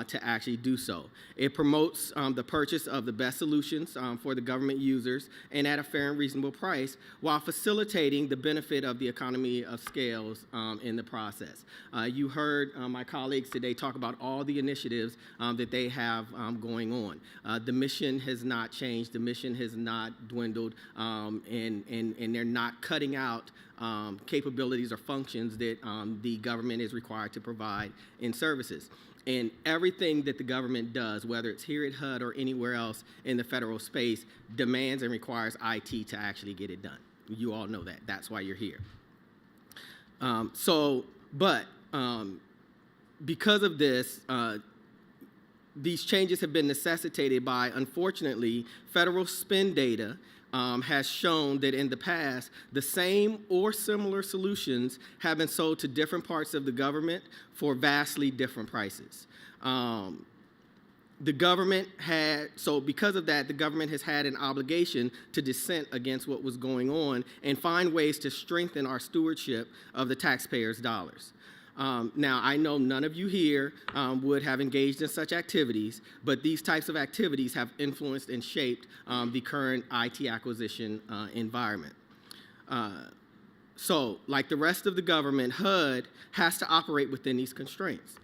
to actually do so. It promotes the purchase of the best solutions for the government users and at a fair and reasonable price while facilitating the benefit of the economy of scales in the process. You heard my colleagues today talk about all the initiatives that they have going on. The mission has not changed, the mission has not dwindled, and they're not cutting out capabilities or functions that the government is required to provide in services. And everything that the government does, whether it's here at HUD or anywhere else in the federal space, demands and requires IT to actually get it done. You all know that. That's why you're here. Because of this, these changes have been necessitated by, unfortunately, federal spend data has shown that in the past, the same or similar solutions have been sold to different parts of the government for vastly different prices. Because of that, the government has had an obligation to dissent against what was going on and find ways to strengthen our stewardship of the taxpayers' dollars. Now, I know none of you here would have engaged in such activities, but these types of activities have influenced and shaped the current IT acquisition environment. So, like the rest of the government, HUD has to operate within these constraints.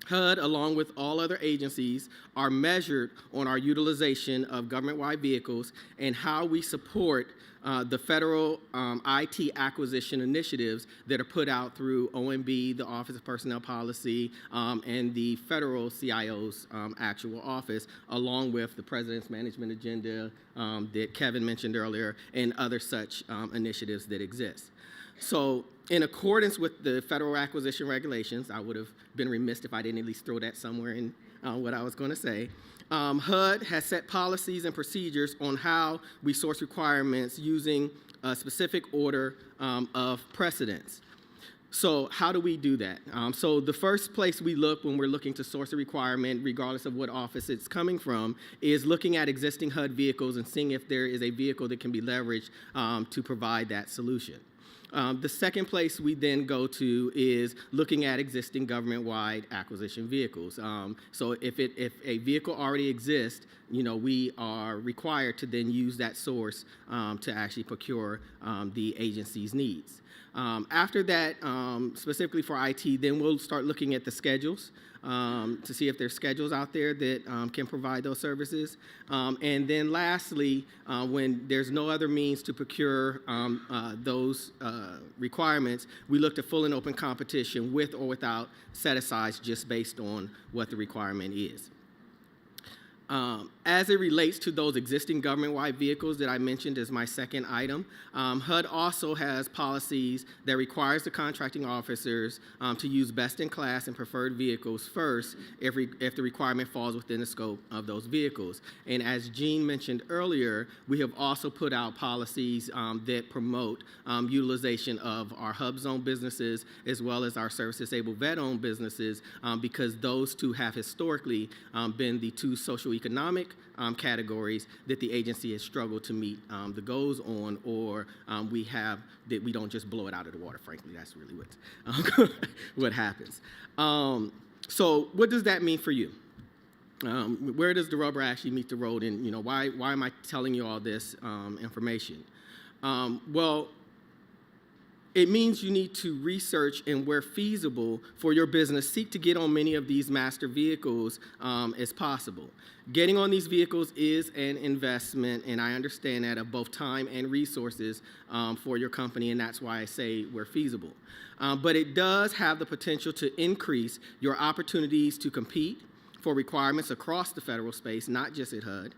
HUD, along with all other agencies, are measured on our utilization of government-wide vehicles and how we support the federal IT acquisition initiatives that are put out through OMB, the Office of Personnel Policy, and the federal CIO's actual office, along with the President's Management Agenda that Kevin mentioned earlier, and other such initiatives that exist. So, in accordance with the federal acquisition regulations, I would have been remiss if I didn't at least throw that somewhere in what I was going to say. HUD has set policies and procedures on how we source requirements using a specific order of precedence. So how do we do that? So the first place we look when we're looking to source a requirement, regardless of what office it's coming from, is looking at existing HUD vehicles and seeing if there is a vehicle that can be leveraged to provide that solution. The second place we then go to is looking at existing government-wide acquisition vehicles. So if a vehicle already exists, we are required to then use that source to actually procure the agency's needs. After that, specifically for IT, then we'll start looking at the schedules to see if there's schedules out there that can provide those services. And then lastly, when there's no other means to procure those requirements, we look to full and open competition with or without set-asides just based on what the requirement is. As it relates to those existing government-wide vehicles that I mentioned as my second item, HUD also has policies that requires the contracting officers to use best-in-class and preferred vehicles first if the requirement falls within the scope of those vehicles. And as Jean mentioned earlier, we have also put out policies that promote utilization of our hub zone businesses as well as our service-disabled vet-owned businesses because those two have historically been the two socioeconomic categories that the agency has struggled to meet the goals on, or that we don't just blow it out of the water, frankly. That's really what happens. So what does that mean for you? Where does the rubber actually meet the road, and why am I telling you all this information? Well, it means you need to research and, where feasible for your business, seek to get on many of these master vehicles as possible. Getting on these vehicles is an investment, and I understand that, of both time and resources for your company, and that's why I say where feasible. But it does have the potential to increase your opportunities to compete for requirements across the federal space, not just at HUD.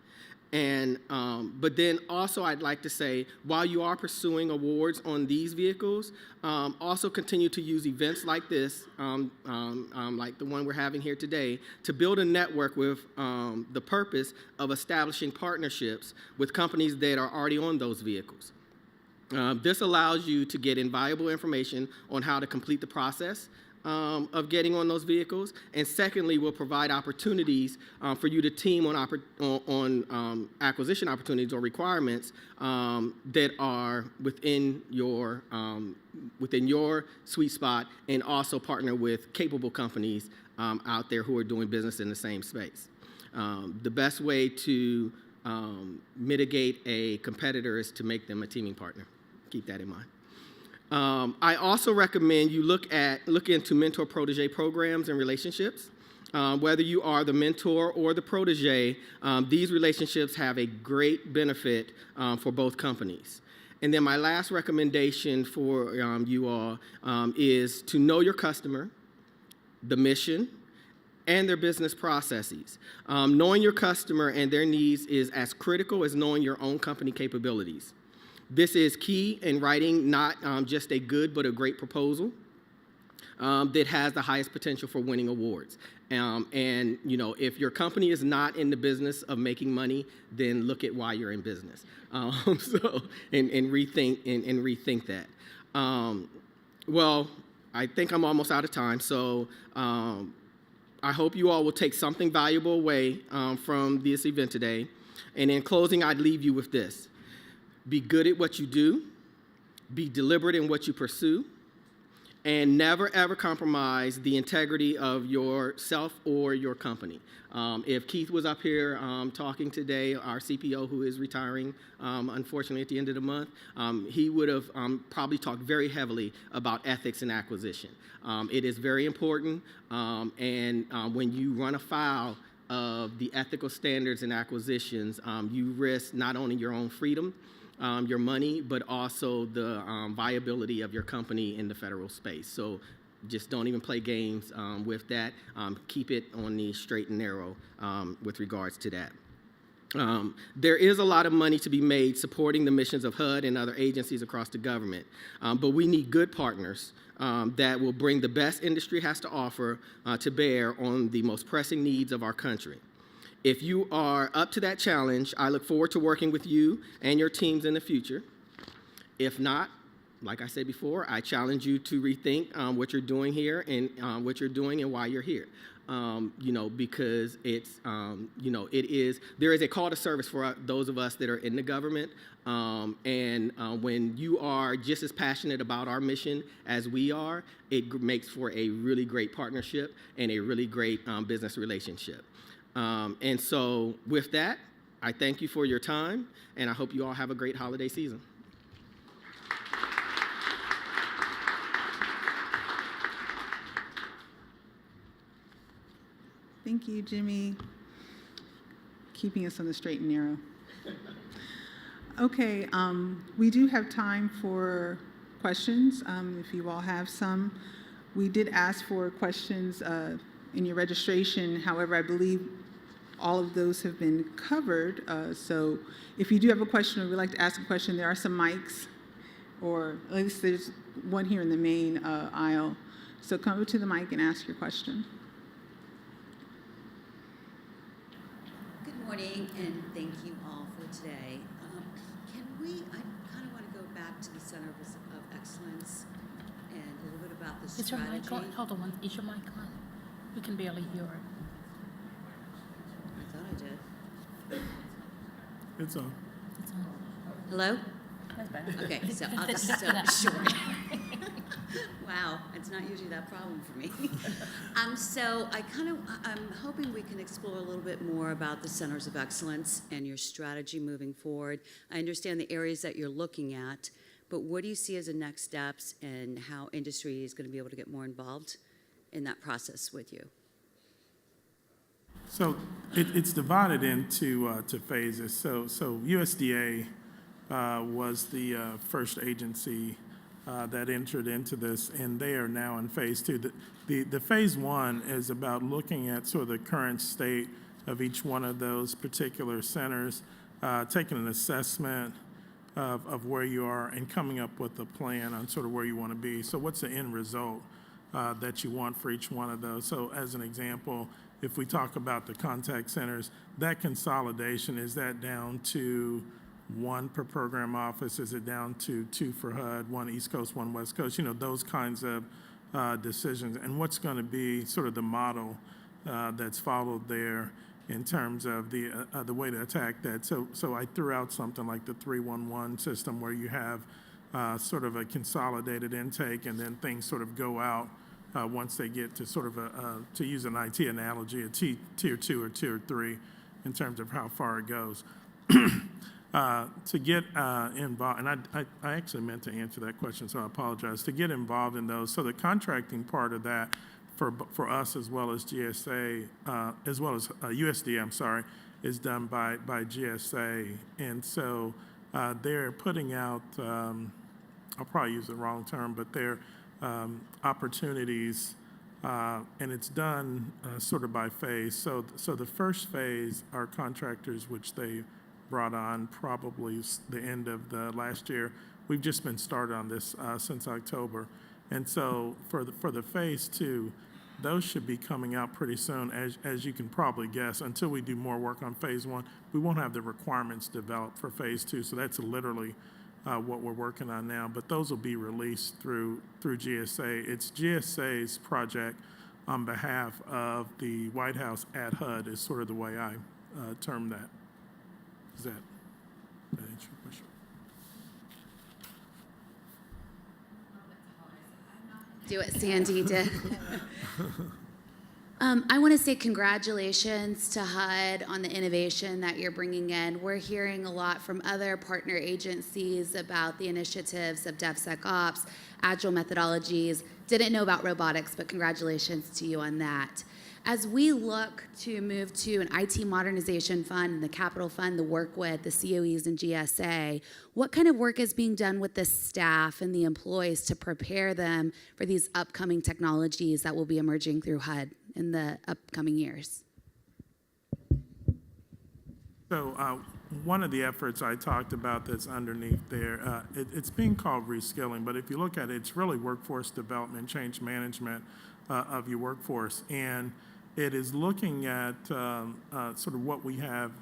And, but then also I'd like to say, while you are pursuing awards on these vehicles, also continue to use events like this, like the one we're having here today, to build a network with the purpose of establishing partnerships with companies that are already on those vehicles. This allows you to get invaluable information on how to complete the process of getting on those vehicles, and secondly, will provide opportunities for you to team on acquisition opportunities or requirements that are within your sweet spot, and also partner with capable companies out there who are doing business in the same space. The best way to mitigate a competitor is to make them a teaming partner. Keep that in mind. I also recommend you look into mentor-protege programs and relationships. Whether you are the mentor or the protege, these relationships have a great benefit for both companies. And then my last recommendation for you all is to know your customer, the mission, and their business processes. Knowing your customer and their needs is as critical as knowing your own company capabilities. This is key in writing not just a good but a great proposal that has the highest potential for winning awards. And you know, if your company is not in the business of making money, then look at why you're in business. And rethink that. Well, I think I'm almost out of time, so I hope you all will take something valuable away from this event today. And in closing, I'd leave you with this. Be good at what you do, be deliberate in what you pursue, and never ever compromise the integrity of yourself or your company. If Keith was up here talking today, our CPO who is retiring, unfortunately at the end of the month, he would have probably talked very heavily about ethics and acquisition. It is very important, and when you run afoul of the ethical standards and acquisitions, you risk not only your own freedom, your money, but also the viability of your company in the federal space. So just don't even play games with that. Keep it on the straight and narrow with regards to that. There is a lot of money to be made supporting the missions of HUD and other agencies across the government, but we need good partners that will bring the best industry has to offer to bear on the most pressing needs of our country. If you are up to that challenge, I look forward to working with you and your teams in the future. If not, like I said before, I challenge you to rethink what you're doing here and what you're doing and why you're here. You know, because it's, you know, there is a call to service for those of us that are in the government. When you are just as passionate about our mission as we are, it makes for a really great partnership and a really great business relationship. And so with that, I thank you for your time, and I hope you all have a great holiday season. Thank you, Jimmy. Keeping us on the straight and narrow. Okay, we do have time for questions, if you all have some. We did ask for questions in your registration. However, I believe all of those have been covered. So if you do have a question or would like to ask a question, there are some mics, or at least there's one here in the main aisle. So come over to the mic and ask your question. Good morning, and thank you all for today. I kind of want to go back to the Center of Excellence and a little bit about the Is your strategy. mic on? Hold on. Is your mic on? We can barely hear it. I thought I did. It's on. It's on. Hello? That's better. Okay, so I'll just sure. Wow, it's not usually that problem for me. So I'm hoping we can explore a little bit more about the Centers of Excellence and your strategy moving forward. I understand the areas that you're looking at, but what do you see as the next steps and how industry is going to be able to get more involved in that process with you? So it's divided into phases. So USDA was the first agency that entered into this, and they are now in phase two. The phase one is about looking at sort of the current state of each one of those particular centers, taking an assessment of where you are and coming up with a plan on sort of where you want to be. So what's the end result that you want for each one of those? So as an example, if we talk about the contact centers, that consolidation, is that down to one per program office? Is it down to 2 for HUD, 1 East Coast, 1 West Coast? You know, those kinds of decisions. And what's going to be sort of the model that's followed there in terms of the way to attack that. So I threw out something like the 311 system where you have sort of a consolidated intake and then things sort of go out once they get to sort of to use an IT analogy, a tier 2 or tier 3 in terms of how far it goes. To get involved, and I actually meant to answer that question, so I apologize. To get involved in those, so the contracting part of that for us as well as GSA, as well as USD, I'm sorry, is done by GSA. And so they're putting out, I'll probably use the wrong term, but they're opportunities, and it's done sort of by phase. So the first phase are contractors, which they brought on probably the end of the last year. We've just been started on this since October. And so for the phase 2, those should be coming out pretty soon. As you can probably guess, until we do more work on phase 1, we won't have the requirements developed for phase 2. So that's literally what we're working on now. But those will be released through GSA. It's GSA's project on behalf of the White House at HUD is sort of the way I term that. Does that answer your question? Do what Sandy did. I want to say congratulations to HUD on the innovation that you're bringing in. We're hearing a lot from other partner agencies about the initiatives of DevSecOps, Agile methodologies. Didn't know about robotics, but congratulations to you on that. As we look to move to an IT modernization fund and the capital fund to work with the COEs and GSA, what kind of work is being done with the staff and the employees to prepare them for these upcoming technologies that will be emerging through HUD in the upcoming years? So one of the efforts I talked about that's underneath there, it's being called Rescaling, but if you look at it, it's really workforce development, change management of your workforce. And it is looking at sort of what we have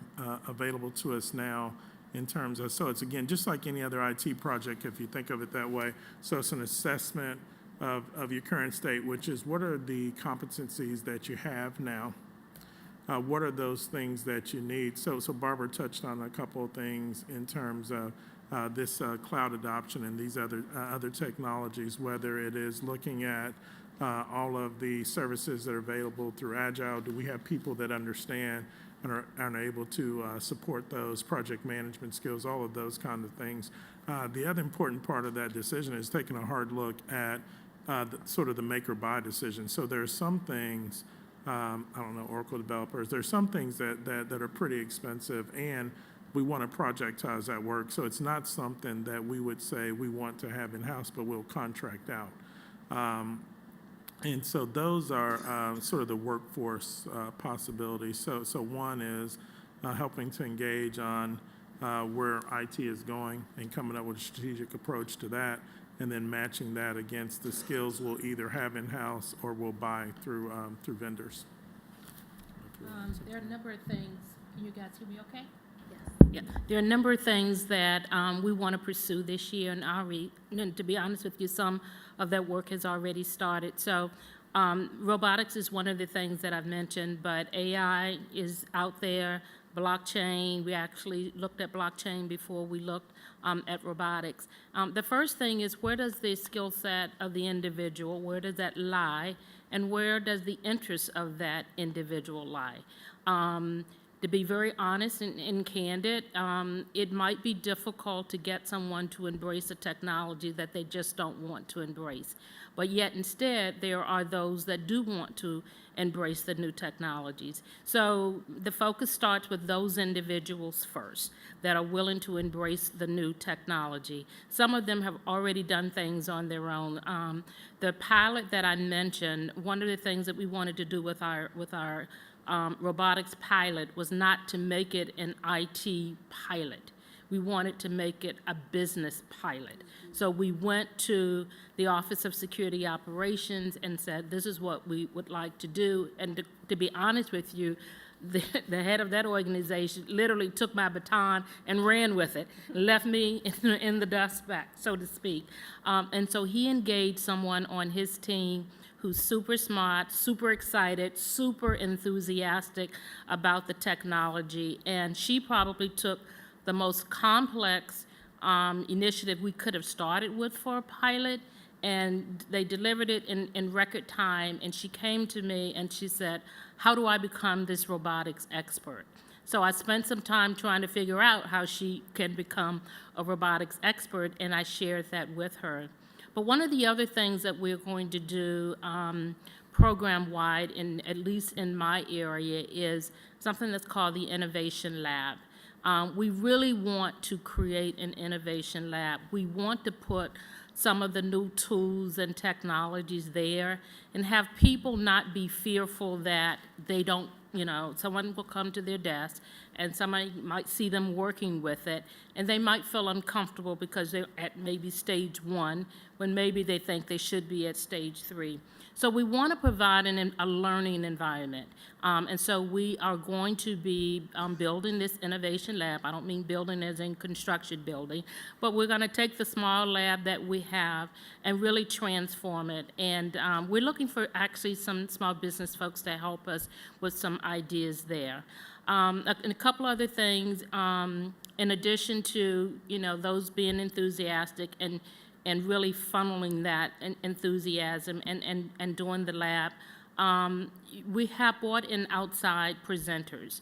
available to us now in terms of, so it's again, just like any other IT project, if you think of it that way. So it's an assessment of your current state, which is what are the competencies that you have now? What are those things that you need? So Barbara touched on a couple of things in terms of this cloud adoption and these other technologies, whether it is looking at all of the services that are available through Agile. Do we have people that understand and are able to support those project management skills, all of those kind of things. The other important part of that decision is taking a hard look at sort of the make or buy decision. So there are some things, I don't know, Oracle developers, there's some things that are pretty expensive, and we want to projectize that work. So it's not something that we would say we want to have in-house, but we'll contract out. And so those are sort of the workforce possibilities. So one is helping to engage on where IT is going and coming up with a strategic approach to that, and then matching that against the skills we'll either have in-house or we'll buy through vendors. There are a number of things. Can you guys hear me okay? Yeah, there are a number of things that we want to pursue this year, and to be honest with you, some of that work has already started. So robotics is one of the things that I've mentioned, but AI is out there, blockchain. We actually looked at blockchain before we looked at robotics. The first thing is, where does the skill set of the individual, where does that lie, and where does the interest of that individual lie? To be very honest and candid, it might be difficult to get someone to embrace a technology that they just don't want to embrace. But yet instead, there are those that do want to embrace the new technologies. So the focus starts with those individuals first that are willing to embrace the new technology. Some of them have already done things on their own. The pilot that I mentioned, one of the things that we wanted to do with our robotics pilot was not to make it an IT pilot. We wanted to make it a business pilot. So we went to the Office of Security Operations and said, this is what we would like to do. And to be honest with you, the head of that organization literally took my baton and ran with it, left me in the dust back, so to speak. And so he engaged someone on his team who's super smart, super excited, super enthusiastic about the technology, and she probably took the most complex initiative we could have started with for a pilot, and they delivered it in record time, and she came to me and she said, how do I become this robotics expert? So I spent some time trying to figure out how she can become a robotics expert, and I shared that with her. But one of the other things that we're going to do program-wide, at least in my area, is something that's called the Innovation Lab. We really want to create an innovation lab. We want to put some of the new tools and technologies there and have people not be fearful that they don't, someone will come to their desk and somebody might see them working with it, and they might feel uncomfortable because they're at maybe stage 1 when maybe they think they should be at stage 3. So we want to provide a learning environment. And so we are going to be building this innovation lab. I don't mean building as in construction building, but we're going to take the small lab that we have and really transform it. And we're looking for actually some small business folks to help us with some ideas there. And a couple other things, in addition to, those being enthusiastic and really funneling that enthusiasm and doing the lab. We have brought in outside presenters.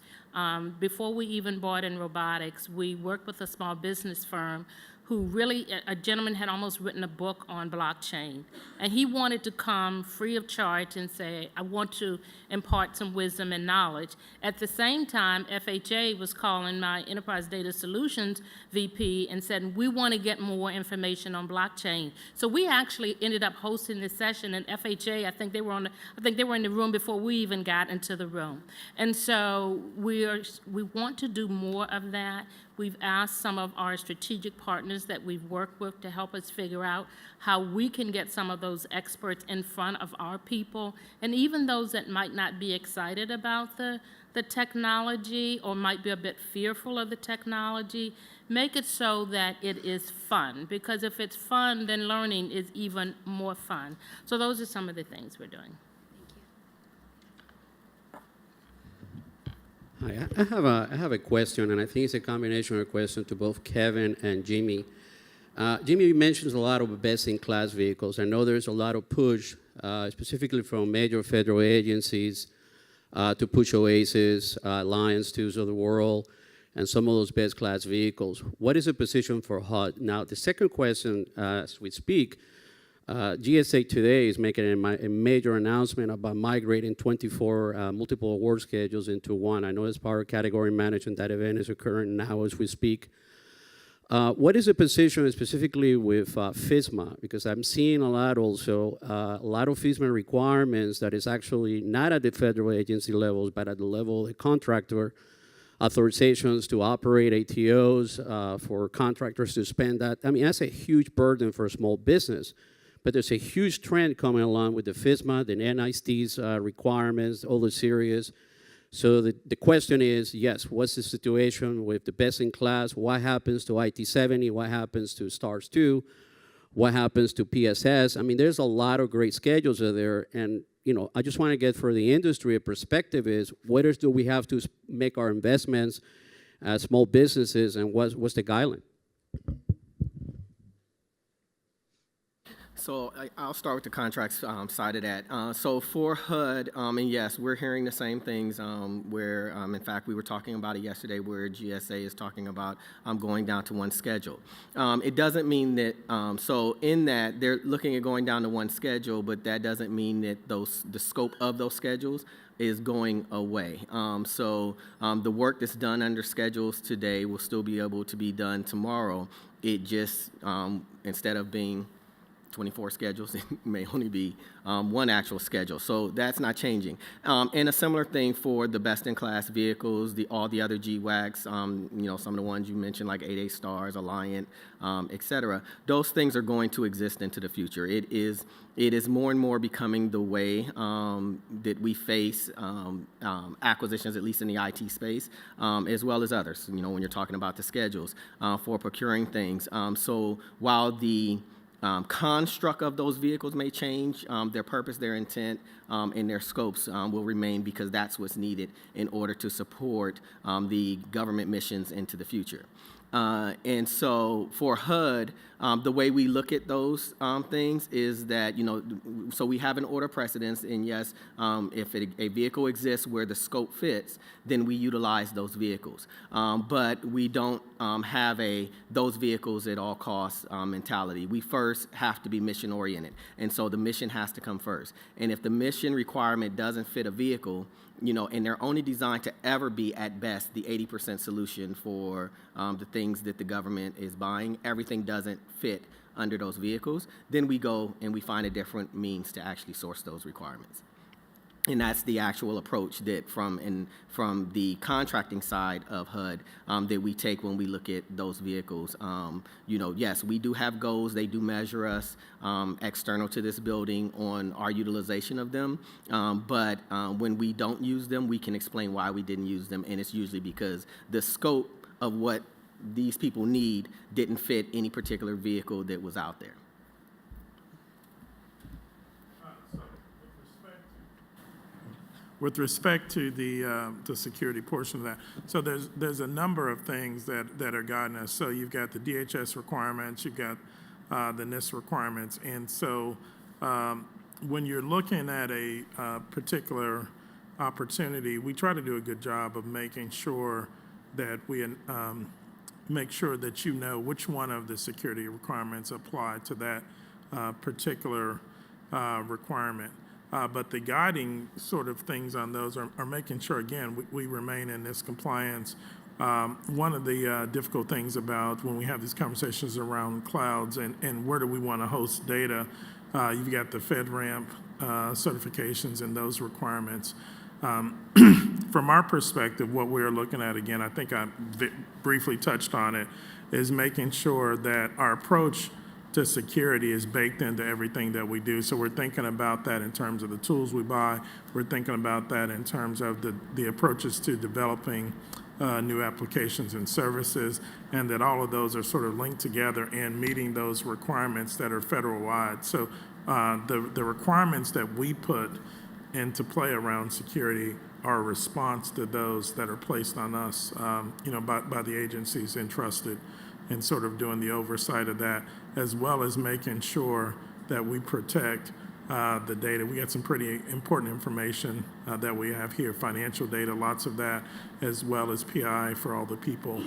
Before we even brought in robotics, we worked with a small business firm who really, a gentleman had almost written a book on blockchain. And he wanted to come free of charge and say, I want to impart some wisdom and knowledge. At the same time, FHA was calling my Enterprise Data Solutions VP and said, we want to get more information on blockchain. So we actually ended up hosting this session, and FHA, I think they were in the room before we even got into the room. And so we want to do more of that. We've asked some of our strategic partners that we've worked with to help us figure out how we can get some of those experts in front of our people, and even those that might not be excited about the technology or might be a bit fearful of the technology, make it so that it is fun, because if it's fun, then learning is even more fun. So those are some of the things we're doing. Hi, I have a question, and I think it's a combination of a question to both Kevin and Jimmy. Jimmy mentions a lot of best-in-class vehicles. I know there's a lot of push, specifically from major federal agencies, to push OASIS, Lions, Twos of the world, and some of those best-class vehicles. What is the position for HUD? Now, the second question, as we speak, GSA today is making a major announcement about migrating 24 multiple award schedules into one. I know as part of category management, that event is occurring now as we speak. What is the position specifically with FISMA? Because I'm seeing a lot of FISMA requirements that is actually not at the federal agency levels, but at the level of the contractor, authorizations to operate ATOs, for contractors to spend that. I mean, that's a huge burden for a small business. But there's a huge trend coming along with the FISMA, the NIST's requirements, all the areas. So the question is, yes, what's the situation with the best in class? What happens to IT 70? What happens to STARS 2? What happens to PSS? I mean, there's a lot of great schedules out there. And, I just want to get for the industry a perspective is, where do we have to make our investments as small businesses, and what's the guideline? So I'll start with the contracts side of that. So for HUD, and yes, we're hearing the same things where, in fact, we were talking about it yesterday where GSA is talking about going down to one schedule. It doesn't mean that, so in that, they're looking at going down to one schedule, but that doesn't mean that the scope of those schedules is going away. So the work that's done under schedules today will still be able to be done tomorrow. It just, instead of being 24 schedules, it may only be one actual schedule. So that's not changing. And a similar thing for the best-in-class vehicles, all the other GWACs, some of the ones you mentioned like 8A Stars, Alliant, et cetera. Those things are going to exist into the future. It is more and more becoming the way that we face acquisitions, at least in the IT space, as well as others, when you're talking about the schedules for procuring things. So while the construct of those vehicles may change, their purpose, their intent, and their scopes will remain, because that's what's needed in order to support the government missions into the future. And so for HUD, the way we look at those things is that, so we have an order precedence, and yes, if a vehicle exists where the scope fits, then we utilize those vehicles. But we don't have those vehicles at all costs mentality. We first have to be mission oriented, and so the mission has to come first. And if the mission requirement doesn't fit a vehicle, and they're only designed to ever be, at best, the 80% solution for the things that the government is buying, everything doesn't fit under those vehicles, then we go and we find a different means to actually source those requirements. And that's the actual approach that from the contracting side of HUD that we take when we look at those vehicles. Yes, we do have goals. They do measure us external to this building on our utilization of them. But when we don't use them, we can explain why we didn't use them. And it's usually because the scope of what these people need didn't fit any particular vehicle that was out there. With respect to the security portion of that, so there's a number of things that are guiding us. So you've got the DHS requirements, you've got the NIST requirements, and so when you're looking at a particular opportunity, we try to do a good job of making sure that we make sure that you know which one of the security requirements apply to that particular requirement. But the guiding sort of things on those are making sure, again, we remain in this compliance. One of the difficult things about when we have these conversations around clouds and where do we want to host data, you've got the FedRAMP certifications and those requirements. From our perspective, what we're looking at, again, I think I briefly touched on it, is making sure that our approach to security is baked into everything that we do. So we're thinking about that in terms of the tools we buy. We're thinking about that in terms of the approaches to developing new applications and services, and that all of those are sort of linked together and meeting those requirements that are federal-wide. So the requirements that we put into play around security are a response to those that are placed on us, by the agencies entrusted in sort of doing the oversight of that, as well as making sure that we protect the data. We got some pretty important information that we have here, financial data, lots of that, as well as PI for all the people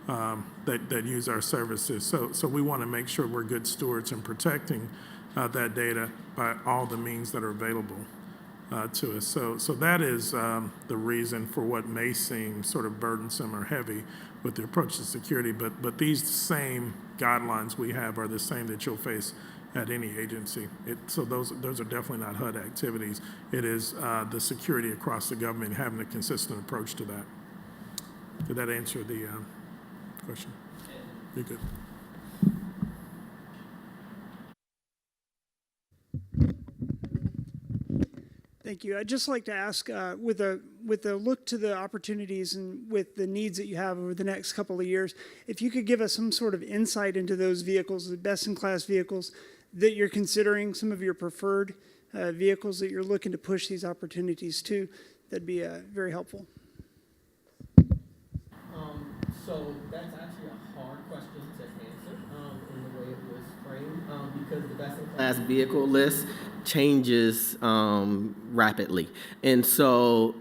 that use our services. So we want to make sure we're good stewards in protecting that data by all the means that are available to us. So that is the reason for what may seem sort of burdensome or heavy with the approach to security, but these same guidelines we have are the same that you'll face at any agency. So those are definitely not HUD activities. It is the security across the government having a consistent approach to that. Did that answer the question? You're good. Thank you. I'd just like to ask, with a look to the opportunities and with the needs that you have over the next couple of years, if you could give us some sort of insight into those vehicles, the best-in-class vehicles that you're considering, some of your preferred vehicles that you're looking to push these opportunities to, that'd be very helpful. So that's actually a hard question to answer in the way it was framed, because the best-in-class vehicle list changes rapidly. And so,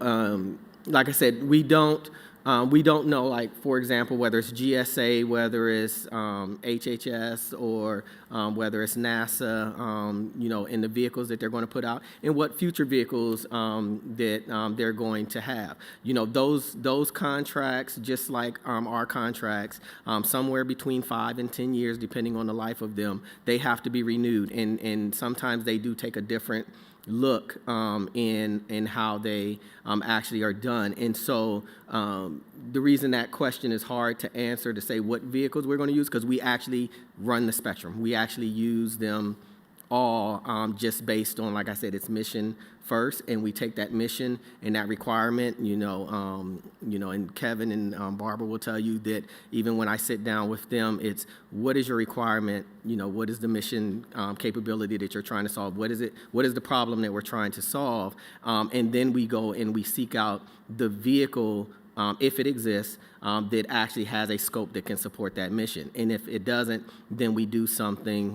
like I said, we don't We don't know, like, for example, whether it's GSA, whether it's HHS, or whether it's NASA, you know, in the vehicles that they're going to put out, and what future vehicles that they're going to have. You know, those contracts, just like our contracts, somewhere between 5 and 10 years, depending on the life of them, they have to be renewed, and sometimes they do take a different look in how they actually are done. And so the reason that question is hard to answer, to say what vehicles we're going to use, because we actually run the spectrum. We actually use them all just based on, like I said, it's mission first, and we take that mission and that requirement, you know, and Kevin and Barbara will tell you that even when I sit down with them, it's what is your requirement, you know, what is the mission capability that you're trying to solve, what is it, what is the problem that we're trying to solve, and then we go and we seek out the vehicle, if it exists, that actually has a scope that can support that mission. And if it doesn't, then we do something,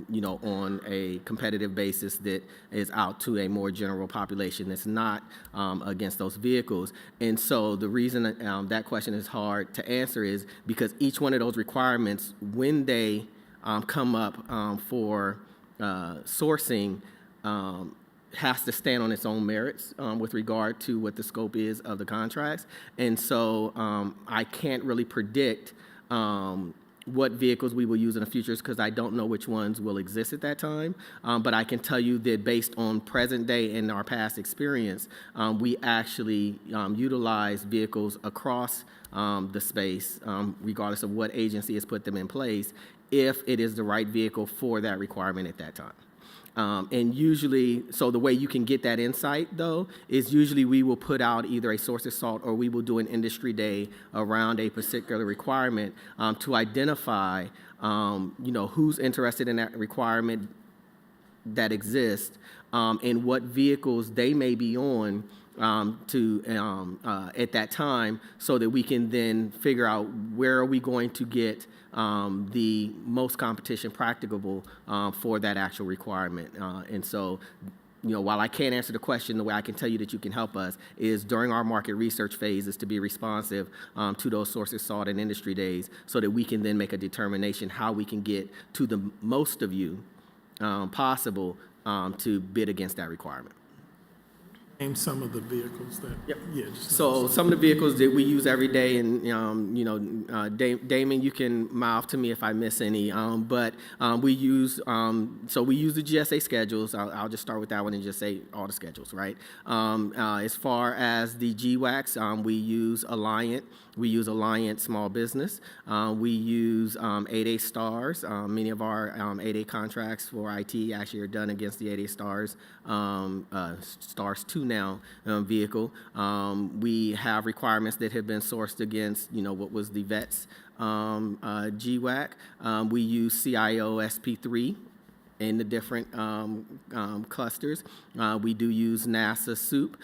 you know, on a competitive basis that is out to a more general population that's not against those vehicles. And so the reason that question is hard to answer is because each one of those requirements, when they come up for sourcing, has to stand on its own merits with regard to what the scope is of the contracts. And so I can't really predict what vehicles we will use in the future because I don't know which ones will exist at that time. But I can tell you that based on present day and our past experience, we actually utilize vehicles across the space, regardless of what agency has put them in place, if it is the right vehicle for that requirement at that time. And usually, so the way you can get that insight, though, is usually we will put out either a source of salt or we will do an industry day around a particular requirement to identify, you know, who's interested in that requirement that exists and what vehicles they may be on at that time, so that we can then figure out where are we going to get the most competition practicable for that actual requirement. And so, you know, while I can't answer the question, the way I can tell you that you can help us is during our market research phase is to be responsive to those sources sought in industry days, so that we can then make a determination how we can get to the most of you possible to bid against that requirement. Name some of the vehicles that. Yep. Yeah. Just so some of the vehicles that we use every day, and you know, Damon, you can mouth to me if I miss any. But we use so we use the Gsa Schedules. I'll just start with that one and just say all the schedules, right? As far as the GWACs, we use Alliant. We use Alliant Small Business. We use 8A Stars. Many of our 8A contracts for IT actually are done against the 8A Stars, Stars 2 now vehicle. We have requirements that have been sourced against, you know, what was the VETS GWAC. We use CIO SP3 in the different clusters. We do use NASA SOUP.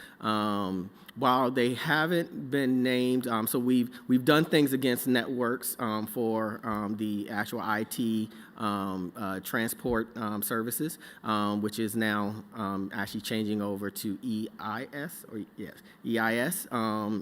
While they haven't been named, so we've done things against networks for the actual IT transport services, which is now actually changing over to EIS, or yes, EIS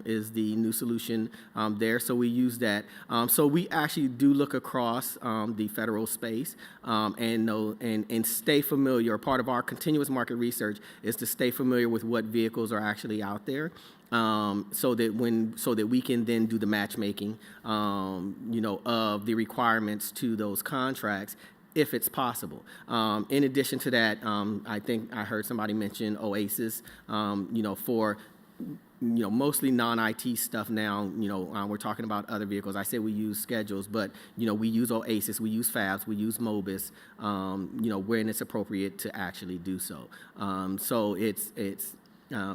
is the new solution there. So we use that. So we actually do look across the federal space and stay familiar. Part of our continuous market research is to stay familiar with what vehicles are actually out there. So that we can then do the matchmaking, you know, of the requirements to those contracts, if it's possible. In addition to that, I think I heard somebody mention OASIS, you know, for, you know, mostly non-IT stuff now. You know, we're talking about other vehicles. I said we use schedules, but, you know, we use OASIS, we use FABs, we use MOBIS, you know, when it's appropriate to actually do so. So it's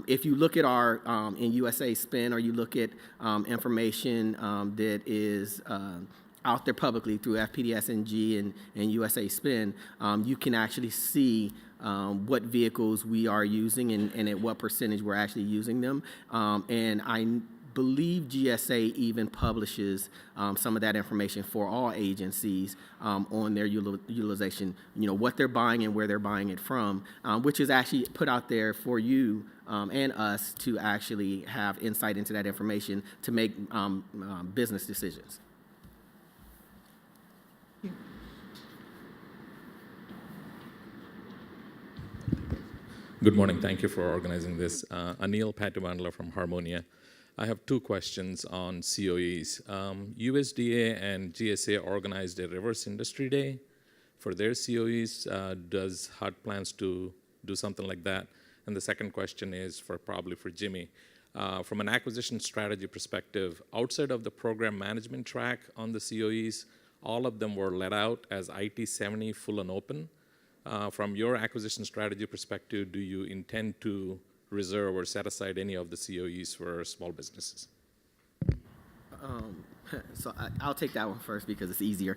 if you look at our in USA Spin, or you look at information that is out there publicly through FPDS-NG and USA Spin, you can actually see what vehicles we are using and at what percentage we're actually using them. And I believe GSA even publishes some of that information for all agencies on their utilization, what they're buying and where they're buying it from, which is actually put out there for you and us to actually have insight into that information to make business decisions. Good morning. Thank you for organizing this. Anil Patubandla from Harmonia. I have two questions on COEs. USDA and GSA organized a reverse industry day for their COEs. Does HUD plans to do something like that? And the second question is probably for Jimmy. From an acquisition strategy perspective, outside of the program management track on the COEs, all of them were let out as IT 70 full and open. From your acquisition strategy perspective, do you intend to reserve or set aside any of the COEs for small businesses? So I'll take that one first because it's easier.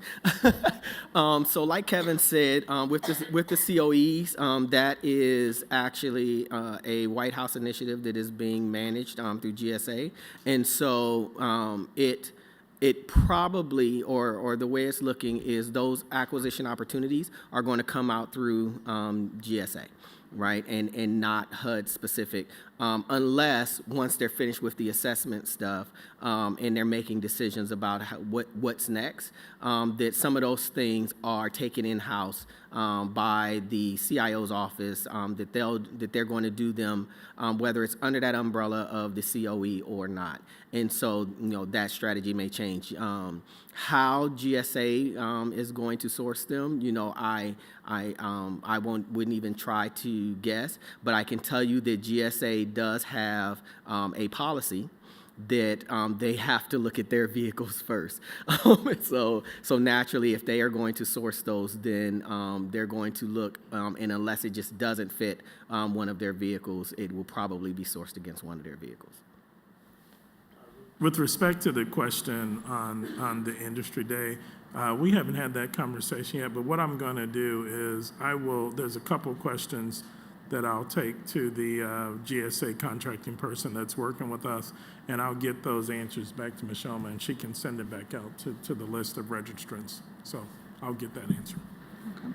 So like Kevin said, with the COEs, that is actually a White House initiative that is being managed through GSA. And so it probably, or the way it's looking is those acquisition opportunities are going to come out through GSA, right, and not HUD specific, unless once they're finished with the assessment stuff and they're making decisions about what's next, that some of those things are taken in-house by the CIO's office, that they're going to do them, whether it's under that umbrella of the COE or not. And so, that strategy may change. How GSA is going to source them, I wouldn't even try to guess, but I can tell you that GSA does have a policy that they have to look at their vehicles first. So naturally, if they are going to source those, then they're going to look, and unless it just doesn't fit one of their vehicles, it will probably be sourced against one of their vehicles. With respect to the question on the industry day, we haven't had that conversation yet, but what I'm going to do is there's a couple questions that I'll take to the GSA contracting person that's working with us, and I'll get those answers back to Ms. Shoma, and she can send it back out to the list of registrants. So I'll get that answer. Okay.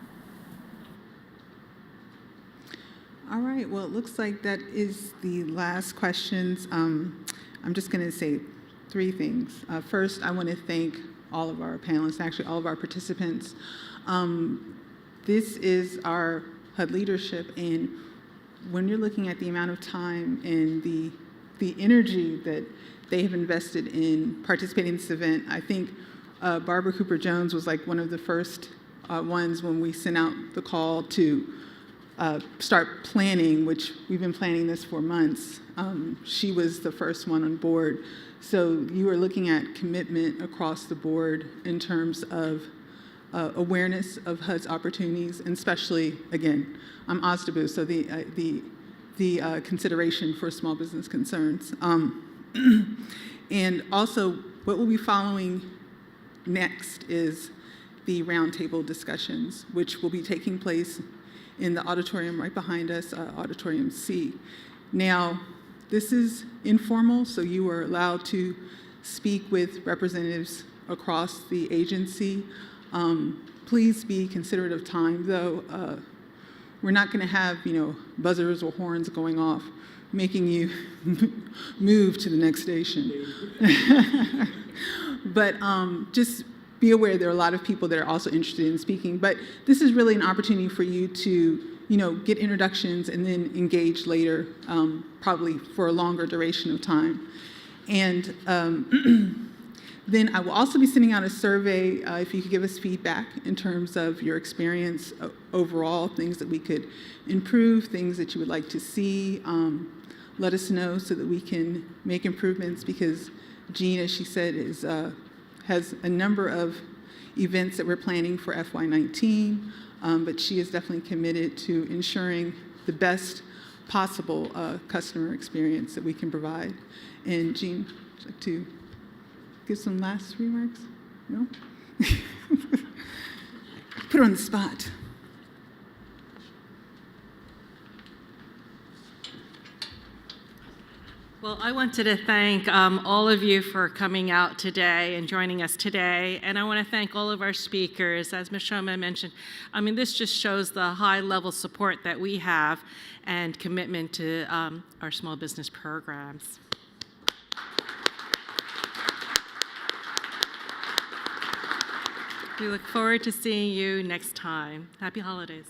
All right, well, it looks like that is the last questions. I'm just going to say three things. First, I want to thank all of our panelists, actually all of our participants. This is our HUD leadership, and when you're looking at the amount of time and the energy that they have invested in participating in this event, I think Barbara Cooper Jones was like one of the first ones when we sent out the call to start planning, which we've been planning this for months. She was the first one on board. So you are looking at commitment across the board in terms of awareness of HUD's opportunities, and especially, again, I'm OSDBU, so the consideration for small business concerns. And also, what will be following next is the roundtable discussions, which will be taking place in the auditorium right behind us, Auditorium C. Now, this is informal, so you are allowed to speak with representatives across the agency. Please be considerate of time, though. We're not going to have, buzzers or horns going off, making you move to the next station. But just be aware there are a lot of people that are also interested in speaking. But this is really an opportunity for you to, get introductions and then engage later, probably for a longer duration of time. And then I will also be sending out a survey, if you could give us feedback in terms of your experience overall, things that we could improve, things that you would like to see. Let us know so that we can make improvements, because Jean, as she said, has a number of events that we're planning for FY19, but she is definitely committed to ensuring the best possible customer experience that we can provide. And Jean, would you like to give some last remarks? No? Put her on the spot. Well, I wanted to thank all of you for coming out today and joining us today. And I want to thank all of our speakers. As Ms. Shoma mentioned, I mean, this just shows the high level support that we have and commitment to our small business programs. We look forward to seeing you next time. Happy holidays.